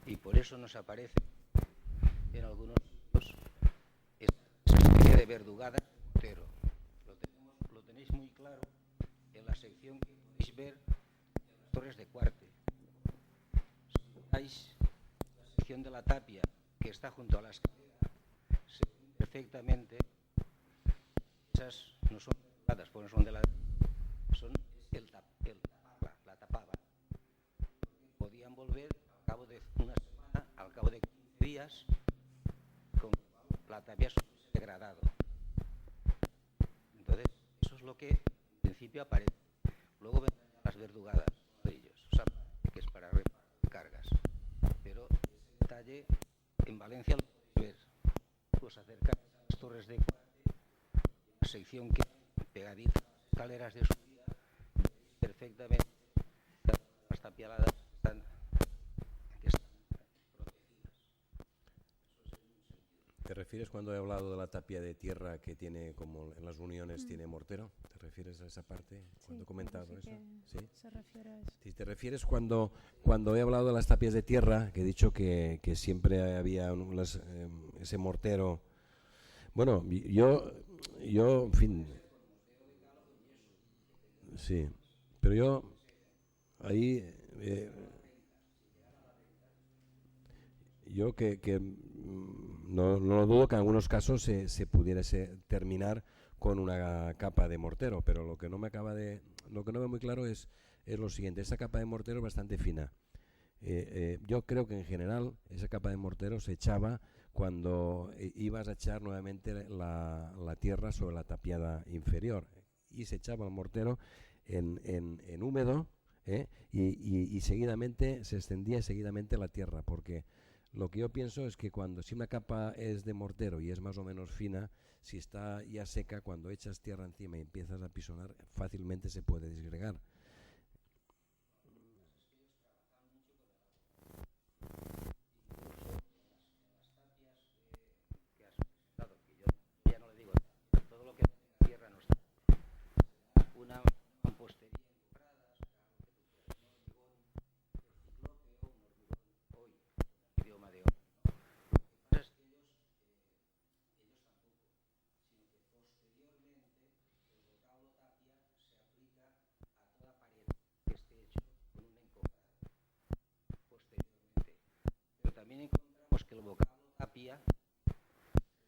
Y por eso nos aparece en algunos sitios esa especie de verdugada de mortero. Lo tenéis muy claro en la sección que podéis ver en las torres de Cuarte. Si miráis la sección de la tapia que está junto a la escalera, se ve perfectamente. Esas no son verdugadas, pues no son de la... son la tapaban. Podían volver al cabo de una semana, al cabo de 15 días, con la tapia degradado. Entonces, eso es lo que en principio aparece. Luego vendrán las verdugadas, uno de ellos, o sea, que es para repartir cargas. Pero ese detalle en Valencia lo podéis ver. Os acercáis a las torres de Cuarte, la sección que pegadiza a las escaleras de subida, veis perfectamente que las tapialadas están protegidas. ¿Te refieres cuando he hablado de la tapia de tierra que tiene, como en las uniones, tiene mortero? ¿Te refieres a esa parte? Cuando he comentado eso. ¿Sí? Se refiere a eso. Si te refieres cuando he hablado de las tapias de tierra, que he dicho que siempre había ese mortero. Bueno, yo, en fin. Sí, pero yo ahí... yo no lo dudo que en algunos casos se pudiese terminar con una capa de mortero, pero lo que no veo muy claro es lo siguiente. Esta capa de mortero es bastante fina Yo creo que en general esa capa de mortero se echaba cuando ibas a echar nuevamente la tierra sobre la tapiada inferior, y se echaba el mortero en húmedo, y seguidamente se extendía seguidamente la tierra, porque lo que yo pienso es que si una capa es de mortero y es más o menos fina, si está ya seca, cuando echas tierra encima y empiezas a pisonar, fácilmente se puede disgregar. Ya no le digo, todo lo que la tierra no está. Una mampostería encofrada, hoy, idioma de hoy. Lo que pasa es que ellos tampoco, sino que posteriormente el vocablo tapia se aplica a toda pared que esté hecho con un encofrado, posteriormente. Pero también encontramos que el vocablo tapia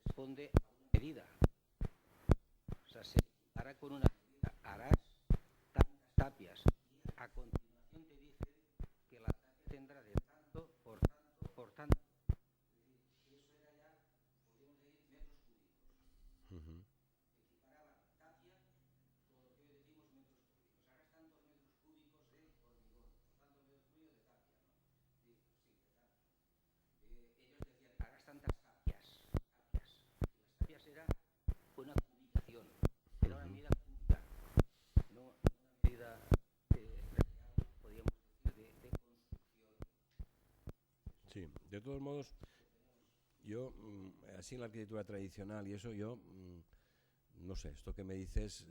responde a una medida. O sea, se hará con una medida, harás tantas tapias. Y a continuación te dicen que la tapia tendrá de tanto por tanto por tanto. Es decir, que eso era ya, podríamos decir, metros cúbicos. Uh-huh. Equiparaban tapia con lo que hoy decimos metros cúbicos. Harás tantos metros cúbicos de hormigón, tantos metros cúbicos de tapia, ¿no? Sí, de tapia. Ellos decían, harás tantas tapias. Y las tapias era una cubicación, era una medida cúbica, no una medida real, podríamos decir, de construcción. Sí, de todos modos, yo, así en la arquitectura tradicional y eso, yo, no sé, esto que me dices,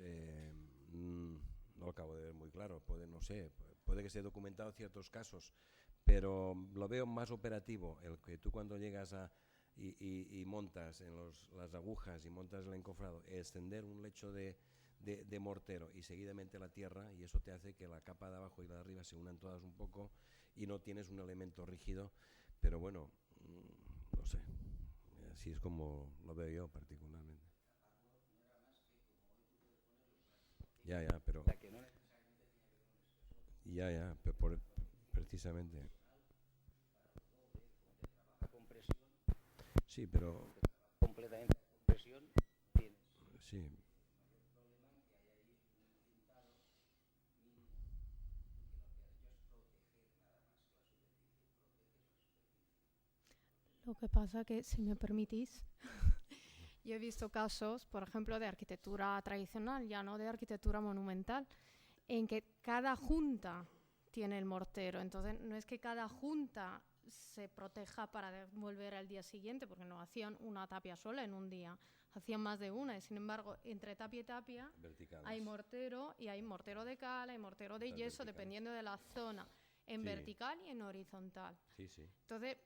no lo acabo de ver muy claro. No sé, puede que esté documentado ciertos casos, pero lo veo más operativo, el que tú cuando llegas y montas en las agujas y montas el encofrado, extender un lecho de mortero y seguidamente la tierra, y eso te hace que la capa de abajo y la de arriba se unan todas un poco y no tienes un elemento rígido, pero bueno, no sé, así es como lo veo yo particularmente. Ya, ya, pero... Ya, precisamente. Compresión. Sí, pero... Completamente compresión. Sí. Lo que pasa que, si me permitís, yo he visto casos, por ejemplo, de arquitectura tradicional, ya no de arquitectura monumental, en que cada junta tiene el mortero. Entonces, no es que cada junta se proteja para devolver al día siguiente, porque no hacían una tapia sola en un día, hacían más de una. Y sin embargo, entre tapia y tapia hay mortero, y hay mortero de cal, hay mortero de yeso, dependiendo de la zona, en vertical y en horizontal. Sí, sí. Entonces,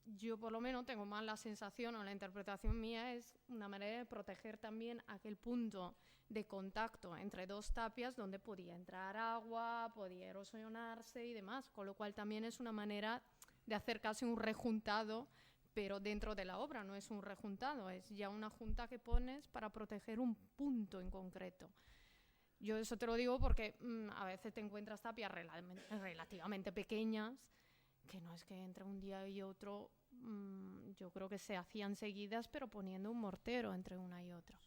yo por lo menos tengo más la sensación, o la interpretación mía es una manera de proteger también aquel punto de contacto entre dos tapias donde podía entrar agua, podía erosionarse y demás, con lo cual también es una manera de hacer casi un rejuntado, pero dentro de la obra. No es un rejuntado, es ya una junta que pones para proteger un punto en concreto. Yo eso te lo digo porque a veces te encuentras tapias relativamente pequeñas, que no es que entre un día y otro, yo creo que se hacían seguidas, pero poniendo un mortero entre una y otra.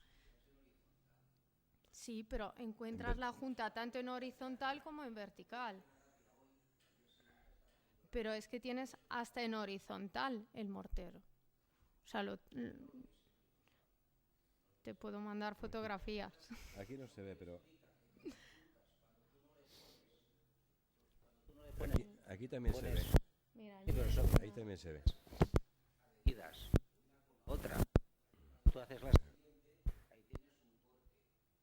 Sí, pero encuentras la junta tanto en horizontal como en vertical. Pero es que tienes hasta en horizontal el mortero. O sea, te puedo mandar fotografías. Aquí no se ve, pero... Aquí también se ve. Mira, Ahí también se ve. Otra. Tú haces las... Ahí tienes un corte.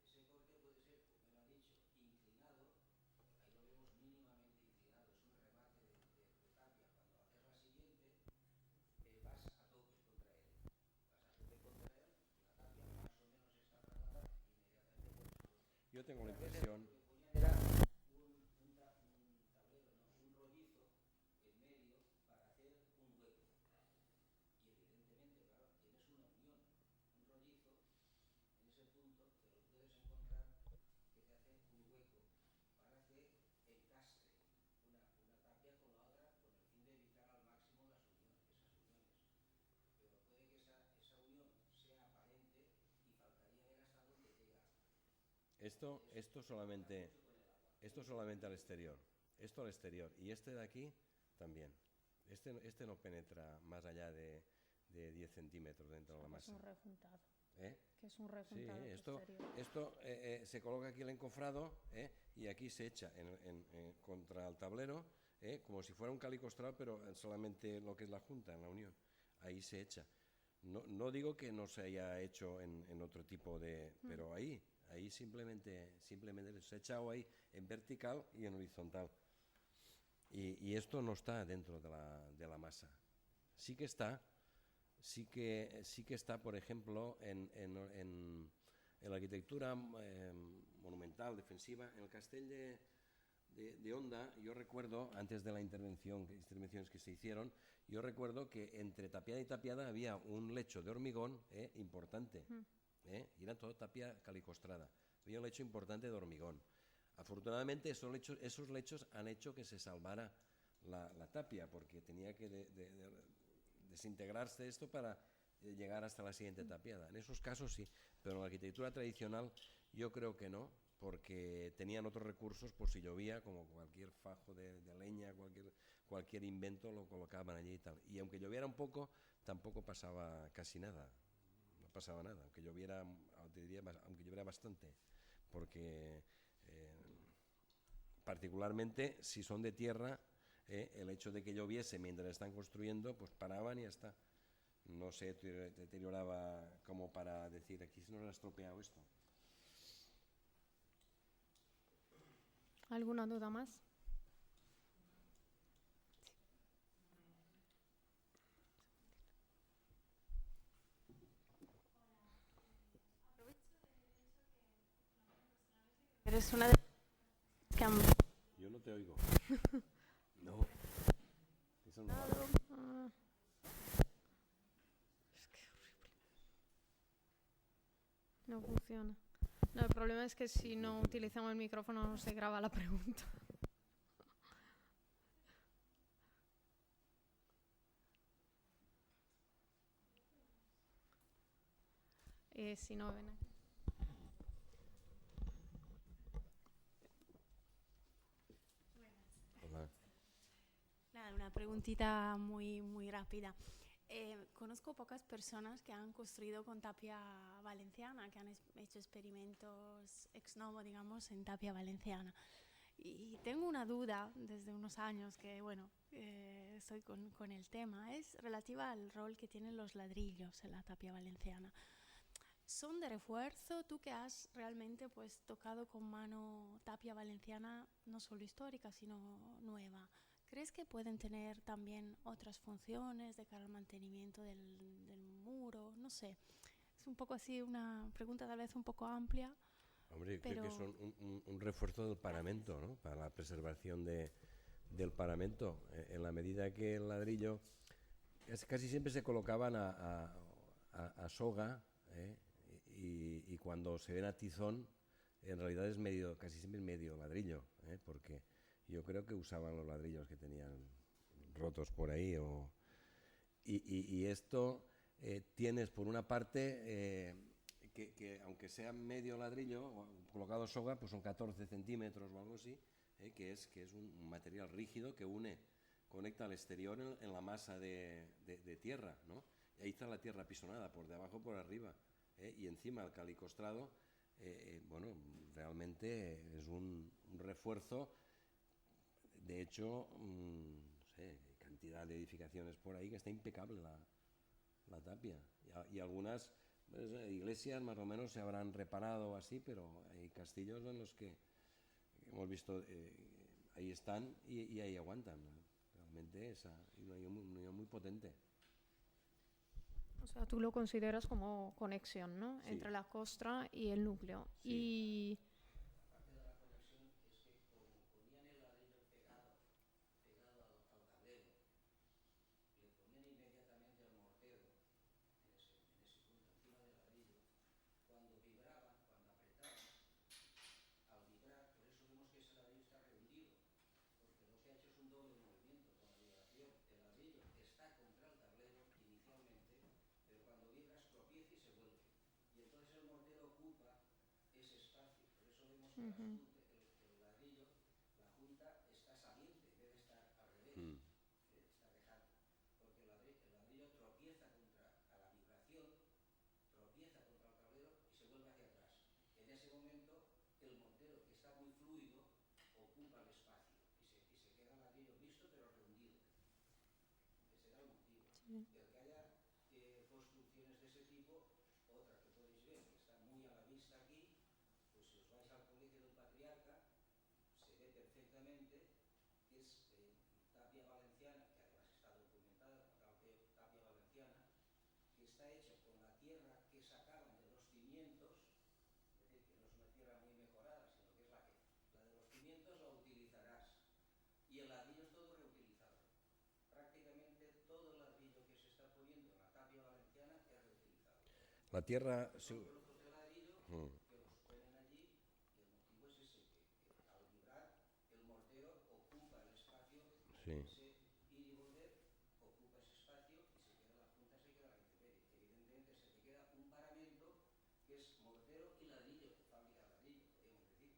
Ese corte puede ser, como me lo han dicho, inclinado. Ahí lo vemos mínimamente inclinado. Es un remate de tapia. Cuando haces la siguiente, vas a tope contra él. Vas a tope contra él, la tapia más o menos está trabada, inmediatamente puedes... Yo tengo la impresión... Era un tablero, ¿no? Un rollizo en medio para hacer un hueco. Y evidentemente, claro, tienes una unión, un rollizo, en ese punto te lo puedes encontrar que te hace un hueco para que encastre una tapia con la otra Esto solamente al exterior. Esto al exterior. Y este de aquí también. Este no penetra más allá de 10 centímetros dentro de la masa. Es un rejuntado. ¿Eh? Que es un rejuntado Sí, posterior. esto se coloca aquí el encofrado, y aquí se echa contra el tablero, como si fuera un calicostral, pero solamente lo que es la junta, en la unión. Ahí se echa. No digo que no se haya hecho en otro tipo de... Pero ahí simplemente se ha echado ahí en vertical y en horizontal. Y esto no está dentro de la masa. Sí que está, por ejemplo, en la arquitectura monumental, defensiva, en el castell de Onda. Yo recuerdo, antes de las intervenciones que se hicieron, yo recuerdo que entre tapiada y tapiada había un lecho de hormigón importante, y era todo tapia calicostrada. Había un lecho importante de hormigón. Afortunadamente esos lechos han hecho que se salvara la tapia, porque tenía que desintegrarse esto para llegar hasta la siguiente tapiada. En esos casos sí, pero en la arquitectura tradicional yo creo que no, porque tenían otros recursos por si llovía, como cualquier fajo de leña, cualquier invento lo colocaban allí y tal. Y aunque lloviera un poco, tampoco pasaba casi nada. No pasaba nada, aunque lloviera bastante, porque particularmente si son de tierra, el hecho de que lloviese mientras están construyendo, pues paraban y ya está. No se deterioraba como para decir, aquí se nos ha estropeado esto. ¿Alguna duda más? Eres una de que han... Yo no te oigo. No. Eso no vale. Ah. No funciona. No, el problema es que si no utilizamos el micrófono no se graba la pregunta. Si no, ven aquí. Hola. Nada, una preguntita muy rápida. Conozco pocas personas que han construido con tapia valenciana, que han hecho experimentos ex novo, digamos, en tapia valenciana. Y tengo una duda desde unos años que, bueno, estoy con el tema. Es relativa al rol que tienen los ladrillos en la tapia valenciana. ¿Son de refuerzo? Tú que has realmente pues tocado con mano tapia valenciana, no solo histórica, sino nueva. ¿Crees que pueden tener también otras funciones de cara al mantenimiento del muro? No sé. Es un poco así una pregunta tal vez un poco amplia. Hombre, pero... creo que son un refuerzo del paramento, ¿no? Para la preservación del paramento. En la medida que el ladrillo casi siempre se colocaban a soga, y cuando se ven a tizón, en realidad es casi siempre medio ladrillo, porque yo creo que usaban los ladrillos que tenían rotos por ahí. Y esto tienes por una parte que aunque sea medio ladrillo colocado soga, pues son 14 centímetros o algo así, que es un material rígido que conecta al exterior en la masa de tierra, ¿no? Y ahí está la tierra apisonada, por debajo, por arriba, y encima el calicostrado, bueno, realmente es un refuerzo. De hecho, no sé, cantidad de edificaciones por ahí que está impecable la tapia. Y algunas pues, iglesias más o menos se habrán reparado así, pero hay castillos en los que hemos visto, ahí están y ahí aguantan. Realmente es una unión muy potente. O sea, tú lo consideras como conexión, ¿no? Sí. Entre la costra y el núcleo. Sí. Y Parte de la conexión es que como ponían el ladrillo pegado al tablero, le ponían inmediatamente al mortero en ese punto encima del ladrillo. Cuando vibraban, cuando apretaban, al vibrar, por eso vemos que ese ladrillo está rehundido, porque lo que ha hecho es un doble movimiento con la vibración. El ladrillo está contra el tablero inicialmente, pero cuando vibra tropieza y se vuelve. Y entonces el mortero ocupa ese espacio. Por Ujú. el ladrillo, la junta está saliente en vez de estar al revés, Mm. está dejando, porque el ladrillo tropieza contra a la vibración, tropieza contra el tablero y se vuelve hacia atrás. En ese momento, el mortero, que está muy fluido, ocupa el espacio y se queda el ladrillo visto pero rehundido. Ese era el motivo. Sí. El que haya construcciones de ese tipo, otra que podéis ver, que está muy a la vista aquí, pues si os vais al Colegio del Patriarca, se ve perfectamente que es tapia valenciana, que además está documentada, la tapia valenciana, que está hecha con la tierra que sacaban de los cimientos, es decir, que no es una tierra muy mejorada, sino que es la de los cimientos la utilizarás. Y el ladrillo es todo reutilizado. Prácticamente todo el ladrillo que se está poniendo en la tapia valenciana es reutilizado. La tierra... Son trozos de ladrillo que los ponen allí y el motivo es ese, que al vibrar el mortero ocupa el espacio, Sí. ese ir y volver ocupa ese espacio y se queda la punta, se queda la intemperie. Evidentemente se te queda un paramento que es mortero y ladrillo, fábrica de ladrillo, podríamos decir.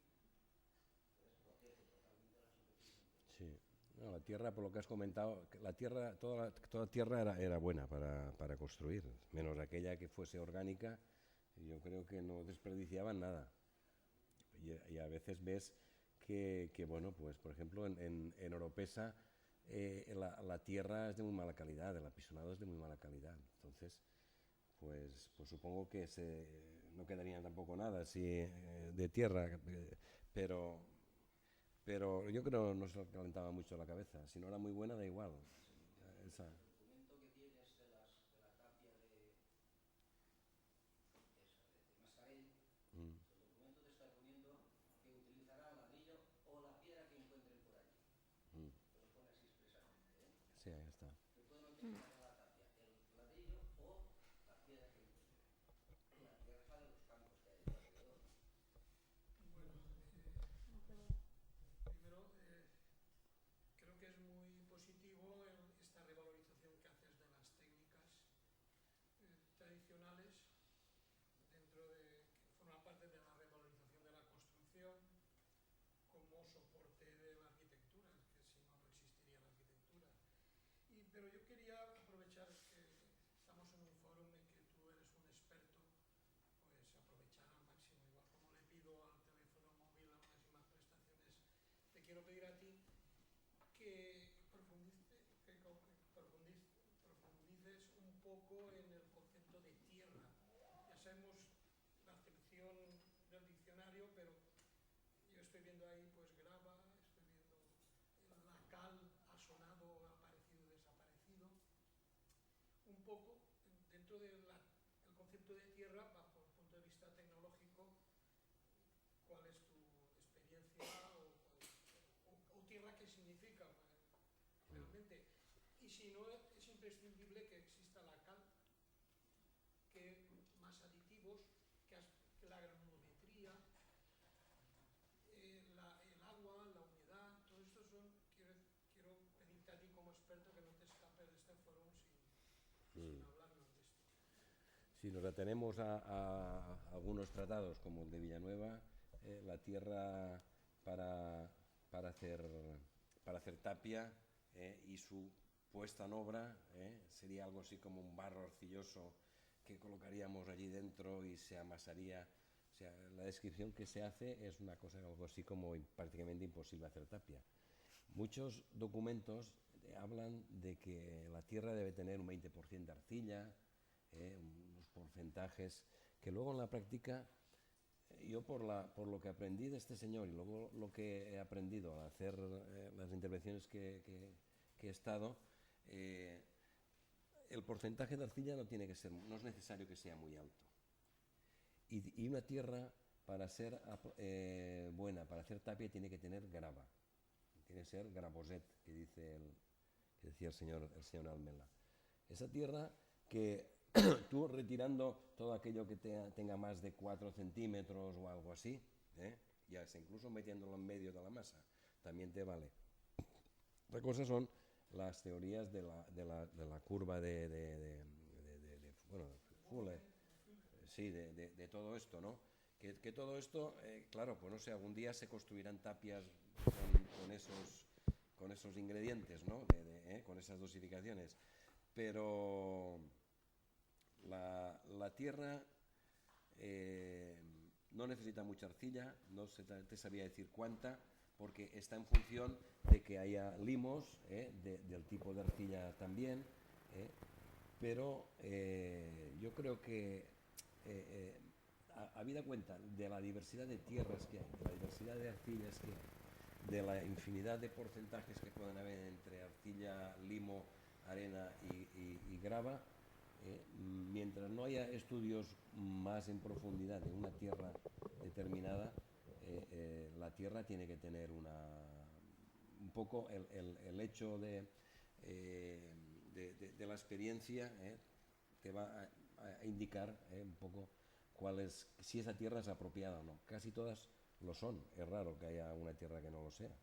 Entonces protege totalmente la superficie interior. Sí. No, la tierra, por lo que has comentado, la tierra, toda tierra era buena para construir, menos aquella que fuese orgánica. Yo creo que no desperdiciaban nada. Y a veces ves que bueno, pues por ejemplo en Oropesa la tierra es de muy mala calidad, el apisonado es de muy mala calidad. Entonces, pues supongo que no quedaría tampoco nada así de tierra, pero yo creo que no se calentaba mucho la cabeza. Si no era muy buena, da igual. Esa. El documento que tienes de la tapia de Mascarell, Mm. el documento te está poniendo que utilizará el ladrillo o la piedra que encuentren por allí. Mm. Te lo pone así expresamente. Sí, ahí está. Que pueden utilizar en la tapia el ladrillo o la piedra que encuentren. La piedra es la de los campos que hay alrededor. Bueno, primero, creo que es muy positivo esta revalorización que haces de las técnicas tradicionales dentro de que forma parte de la revalorización de la construcción como soporte de la arquitectura, que si no, no existiría la arquitectura. Pero yo quería aprovechar que estamos en un foro en que tú eres un experto, pues aprovechar al máximo, igual como le pido al teléfono móvil las máximas prestaciones, te quiero pedir a ti que profundices un poco en el concepto de tierra. Ya sabemos la acepción del diccionario, pero yo estoy viendo ahí pues grava, estoy viendo la cal, ha sonado, ha aparecido, desaparecido. Un poco dentro del concepto de tierra, bajo el punto de vista tecnológico, ¿cuál es tu experiencia o tierra qué significa realmente? Y si no, es imprescindible que exista la cal, que más aditivos, que la granulometría, el agua, la humedad, todo esto son, quiero pedirte a ti como experto que no te escapes de este foro sin hablarnos de esto. Si nos atenemos a algunos tratados como el de Villanueva, la tierra para hacer tapia y su puesta en obra sería algo así como un barro arcilloso que colocaríamos allí dentro y se amasaría. O sea, la descripción que se hace es una cosa algo así como prácticamente imposible hacer tapia. Muchos documentos hablan de que la tierra debe tener un 20% de arcilla, unos porcentajes que luego en la práctica, yo por lo que aprendí de este señor y luego lo que he aprendido al hacer las intervenciones que he estado, el porcentaje de arcilla no es necesario que sea muy alto. Y una tierra para ser buena, para hacer tapia, tiene que tener grava. Tiene que ser gravoset, que decía el señor Almela. Esa tierra que tú retirando todo aquello que tenga más de 4 centímetros o algo así, ya sea incluso metiéndolo en medio de la masa, también te vale. Otra cosa son las teorías de la curva de Fuller, sí, de todo esto, ¿no? Que todo esto, claro, pues no sé, algún día se construirán tapias con esos ingredientes, ¿no? Con esas dosificaciones. Pero la tierra no necesita mucha arcilla, no te sabía decir cuánta, porque está en función de que haya limos, del tipo de arcilla también, pero yo creo que habida cuenta de la diversidad de tierras que hay, de la diversidad de arcillas que hay, de la infinidad de porcentajes que pueden haber entre arcilla, limo, arena y grava, mientras no haya estudios más en profundidad de una tierra determinada, la tierra tiene que tener un poco el hecho de la experiencia, te va a indicar un poco si esa tierra es apropiada o no. Casi todas lo son, es raro que haya una tierra que no lo sea.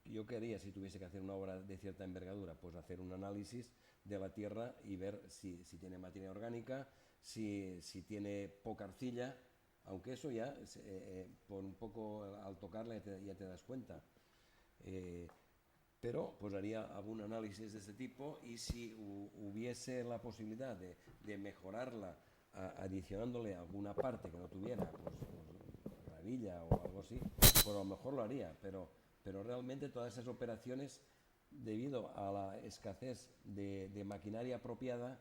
Yo qué haría si tuviese que hacer una obra de cierta envergadura, pues hacer un análisis de la tierra y ver si tiene materia orgánica, si tiene poca arcilla, aunque eso ya por un poco al tocarla ya te das cuenta. Pero pues haría algún análisis de ese tipo, y si hubiese la posibilidad de mejorarla adicionándole alguna parte que no tuviera, pues gravilla o algo así, pues a lo mejor lo haría, pero realmente todas esas operaciones, debido a la escasez de maquinaria apropiada,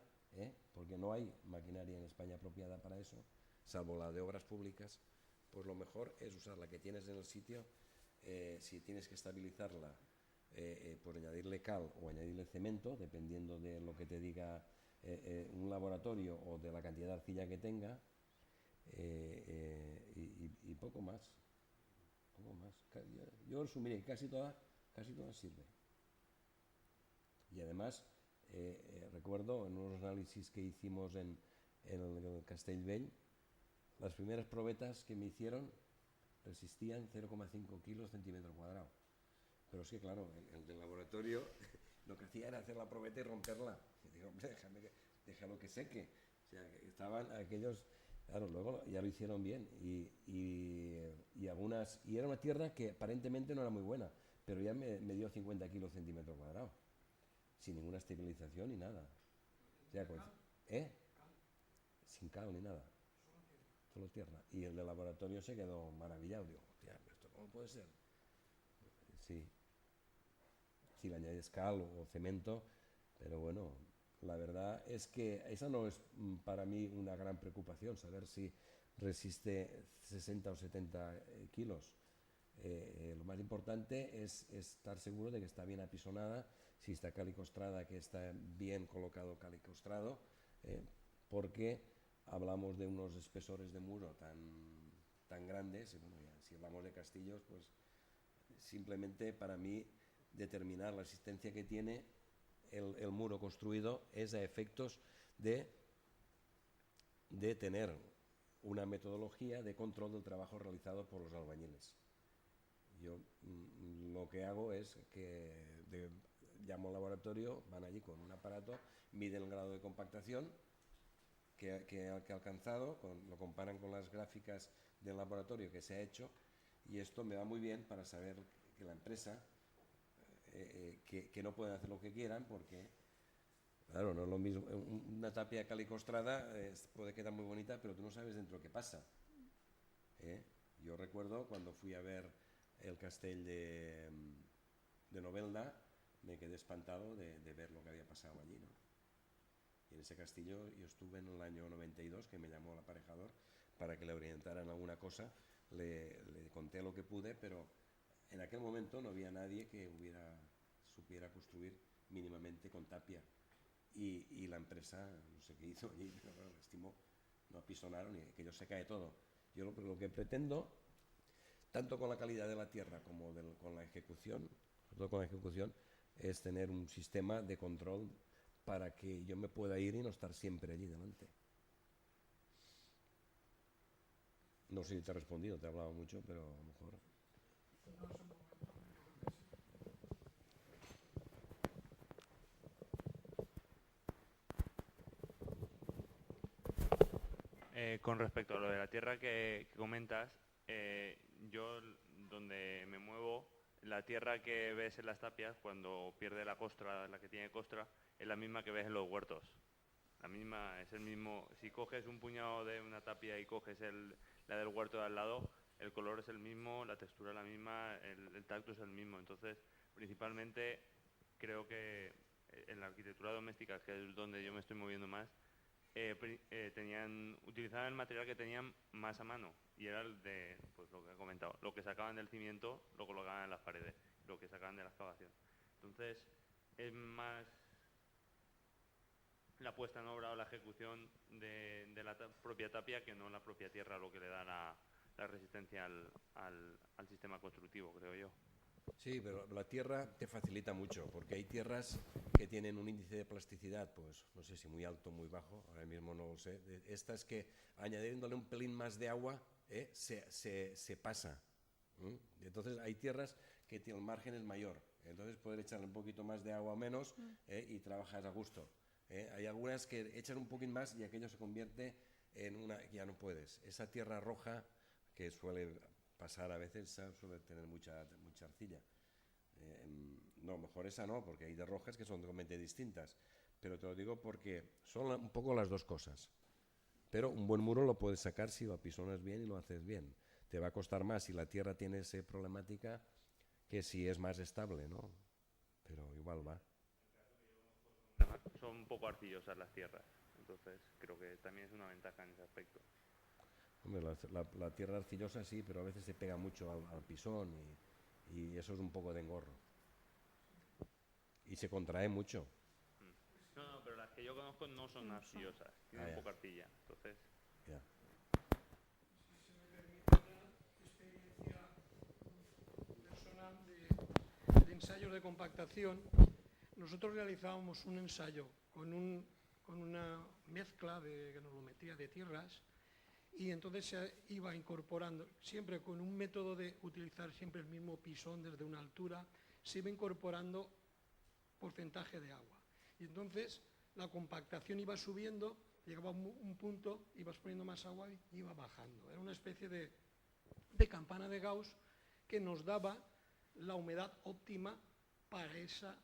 porque no hay maquinaria en España apropiada para eso, salvo la de obras públicas, pues lo mejor es usar la que tienes en el sitio. Si tienes que estabilizarla, por añadirle cal o añadirle cemento, dependiendo de lo que te diga un laboratorio o de la cantidad de arcilla que tenga, y poco más. Yo resumiré, casi todas sirve. Y además, recuerdo en unos análisis que hicimos en el Castellbell, las primeras probetas que me hicieron resistían 0,5 kilos centímetro cuadrado. Pero es que, claro, el del laboratorio lo que hacía era hacer la probeta y romperla. Y digo, hombre, déjalo que seque. O sea, que estaban aquellos. Claro, luego ya lo hicieron bien. Y era una tierra que aparentemente no era muy buena, pero ya me dio 50 kilos centímetro cuadrado, sin ninguna esterilización ni nada. O sea, pues, sin cal ni nada. Solo tierra. Y el del laboratorio se quedó maravillado. Digo, hostia, ¿esto cómo puede ser? Sí. Si le añades cal o cemento, pero bueno, la verdad es que esa no es para mí una gran preocupación, saber si resiste 60 o 70 kilos. Lo más importante es estar seguro de que está bien apisonada, si está calicostrada, que está bien colocado calicostrado, porque hablamos de unos espesores de muro tan grandes, y bueno, ya, si hablamos de castillos, pues simplemente para mí determinar la existencia que tiene el muro construido es a efectos de tener una metodología de control del trabajo realizado por los albañiles. Yo lo que hago es que llamo al laboratorio, van allí con un aparato, miden el grado de compactación que ha alcanzado, lo comparan con las gráficas del laboratorio que se ha hecho, y esto me va muy bien para saber que la empresa, que no pueden hacer lo que quieran, porque claro, no es lo mismo. Una tapia calicostrada puede quedar muy bonita, pero tú no sabes dentro qué pasa. Yo recuerdo cuando fui a ver el castell de Novelda, me quedé espantado de ver lo que había pasado allí, ¿no? Y en ese castillo yo estuve en el año 92, que me llamó el aparejador para que le orientaran alguna cosa. Le conté lo que pude, pero en aquel momento no había nadie que supiera construir mínimamente con tapia. Y la empresa, no sé qué hizo allí, pero bueno, estimó, no apisonaron y aquello se cae todo. Yo lo que pretendo, tanto con la calidad de la tierra como con la ejecución, sobre todo con la ejecución, es tener un sistema de control para que yo me pueda ir y no estar siempre allí delante. No sé si te he respondido, te he hablado mucho, pero a lo mejor... Con respecto a lo de la tierra que comentas, yo donde me muevo, la tierra que ves en las tapias cuando pierde la costra, la que tiene costra, es la misma que ves en los huertos. La misma, es el mismo. Si coges un puñado de una tapia y coges la del huerto de al lado, el color es el mismo, la textura es la misma, el tacto es el mismo. Entonces, principalmente, creo que en la arquitectura doméstica, que es donde yo me estoy moviendo más, utilizaban el material que tenían más a mano, y era el de, pues lo que he comentado, lo que sacaban del cimiento lo colocaban en las paredes, lo que sacaban de la excavación. Entonces, es más la puesta en obra o la ejecución de la propia tapia que no la propia tierra lo que le da la resistencia al sistema constructivo, creo yo. Sí, pero la tierra te facilita mucho, porque hay tierras que tienen un índice de plasticidad, pues no sé si muy alto o muy bajo, ahora mismo no lo sé. Estas que añadiéndole un pelín más de agua se pasa. Entonces hay tierras que el margen es mayor, entonces puedes echarle un poquito más de agua o menos y trabajas a gusto. Hay algunas que echan un poquito más y aquello se convierte en una que ya no puedes. Esa tierra roja que suele pasar a veces suele tener mucha arcilla. No, mejor esa no, porque hay de rojas que son totalmente distintas. Pero te lo digo porque son un poco las dos cosas. Pero un buen muro lo puedes sacar si lo apisonas bien y lo haces bien. Te va a costar más si la tierra tiene esa problemática que si es más estable, ¿no? Pero igual va. Son un poco arcillosas las tierras, entonces creo que también es una ventaja en ese aspecto. Hombre, la tierra arcillosa sí, pero a veces se pega mucho al pisón y eso es un poco de engorro. Y se contrae mucho. No, pero las que yo conozco no son arcillosas, tienen poca arcilla, entonces... Ya. Si se me permite una experiencia personal de ensayos de compactación, nosotros realizábamos un ensayo con una mezcla de granulometría de tierras, y entonces se iba incorporando, siempre con un método de utilizar siempre el mismo pisón desde una altura, se iba incorporando porcentaje de agua. Y entonces la compactación iba subiendo, llegaba a un punto, ibas poniendo más agua y iba bajando. Era una especie de campana de Gauss que nos daba la humedad óptima para esa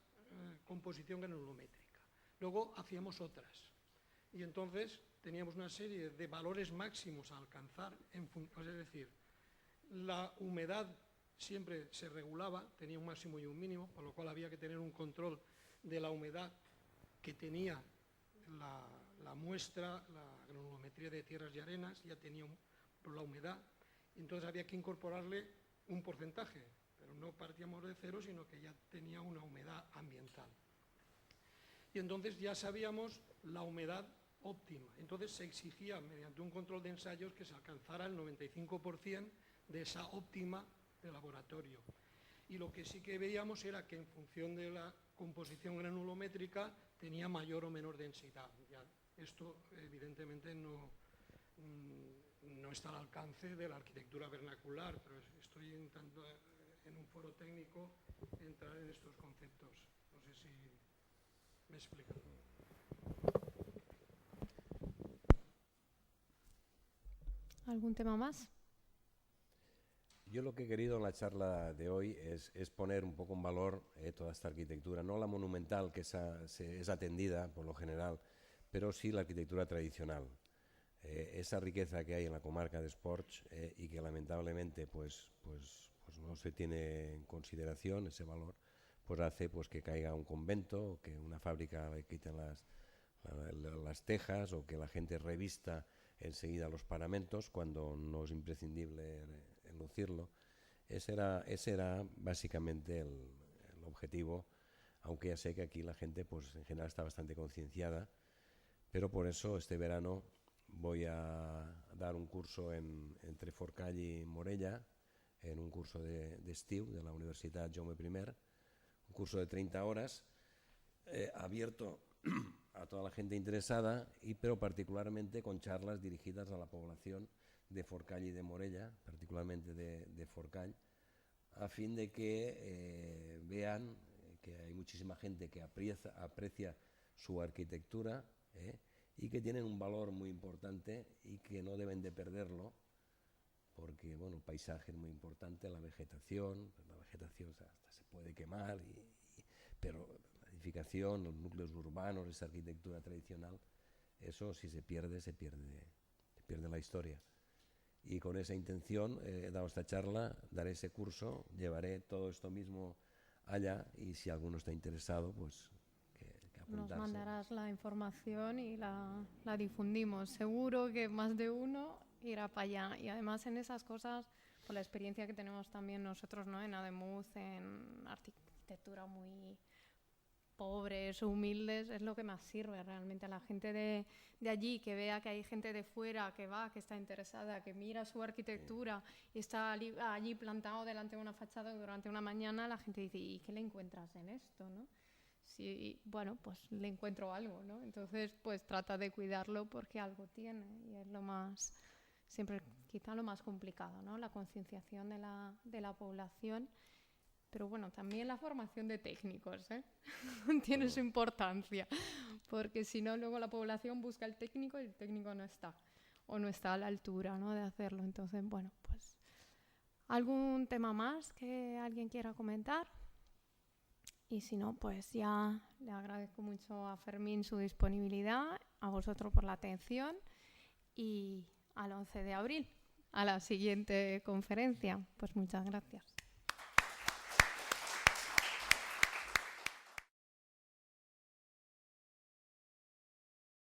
composición granulométrica. Luego hacíamos otras. Y entonces teníamos una serie de valores máximos a alcanzar, es decir, la humedad siempre se regulaba, tenía un máximo y un mínimo, por lo cual había que tener un control de la humedad que tenía la muestra, la granulometría de tierras y arenas, ya tenía la humedad, y entonces había que incorporarle un porcentaje, pero no partíamos de cero, sino que ya tenía una humedad ambiental. Y entonces ya sabíamos la humedad óptima. Entonces se exigía, mediante un control de ensayos, que se alcanzara el 95% de esa óptima de laboratorio. Y lo que sí que veíamos era que en función de la composición granulométrica tenía mayor o menor densidad. Ya, esto evidentemente no está al alcance de la arquitectura vernacular, pero estoy intentando en un foro técnico entrar en estos conceptos. No sé si me explico. ¿Algún tema más? Yo lo que he querido en la charla de hoy es poner un poco en valor toda esta arquitectura, no la monumental, que es atendida por lo general, pero sí la arquitectura tradicional. Esa riqueza que hay en la comarca de Esports y que lamentablemente pues no se tiene en consideración ese valor, pues hace pues que caiga un convento, o que una fábrica le quiten las tejas, o que la gente revista enseguida los paramentos cuando no es imprescindible lucirlo. Ese era básicamente el objetivo, aunque ya sé que aquí la gente pues en general está bastante concienciada, pero por eso este verano voy a dar un curso entre Forcall y Morella, en un curso de estiu de la Universitat Jaume I, un curso de 30 horas, abierto a toda la gente interesada, pero particularmente con charlas dirigidas a la población de Forcall y de Morella, particularmente de Forcall, a fin de que vean que hay muchísima gente que aprecia su arquitectura y que tienen un valor muy importante y que no deben de perderlo, porque bueno, el paisaje es muy importante, la vegetación hasta se puede quemar, pero la edificación, los núcleos urbanos, esa arquitectura tradicional, eso si se pierde la historia. Y con esa intención he dado esta charla, daré ese curso, llevaré todo esto mismo allá, y si alguno está interesado, pues que apuntarse. Nos mandarás la información y la difundimos. Seguro que más de uno irá para allá. Y además en esas cosas, por la experiencia que tenemos también nosotros, ¿no? En Ademuz, en arquitectura muy pobres, humildes, es lo que más sirve realmente a la gente de allí, que vea que hay gente de fuera que va, que está interesada, que mira su arquitectura y está allí plantado delante de una fachada durante una mañana. La gente dice, ¿y qué le encuentras en esto, no? Sí, bueno, pues le encuentro algo, ¿no? Entonces, pues trata de cuidarlo porque algo tiene, y es lo más, siempre quizá lo más complicado, ¿no? La concienciación de la población. Pero bueno, también la formación de técnicos, ¿eh? Tiene su importancia, porque si no, luego la población busca el técnico y el técnico no está, o no está a la altura, ¿no? De hacerlo. Entonces, bueno, pues ¿algún tema más que alguien quiera comentar? Y si no, pues ya le agradezco mucho a Fermín su disponibilidad, a vosotros por la atención, y al 11 de abril, a la siguiente conferencia. Pues muchas gracias.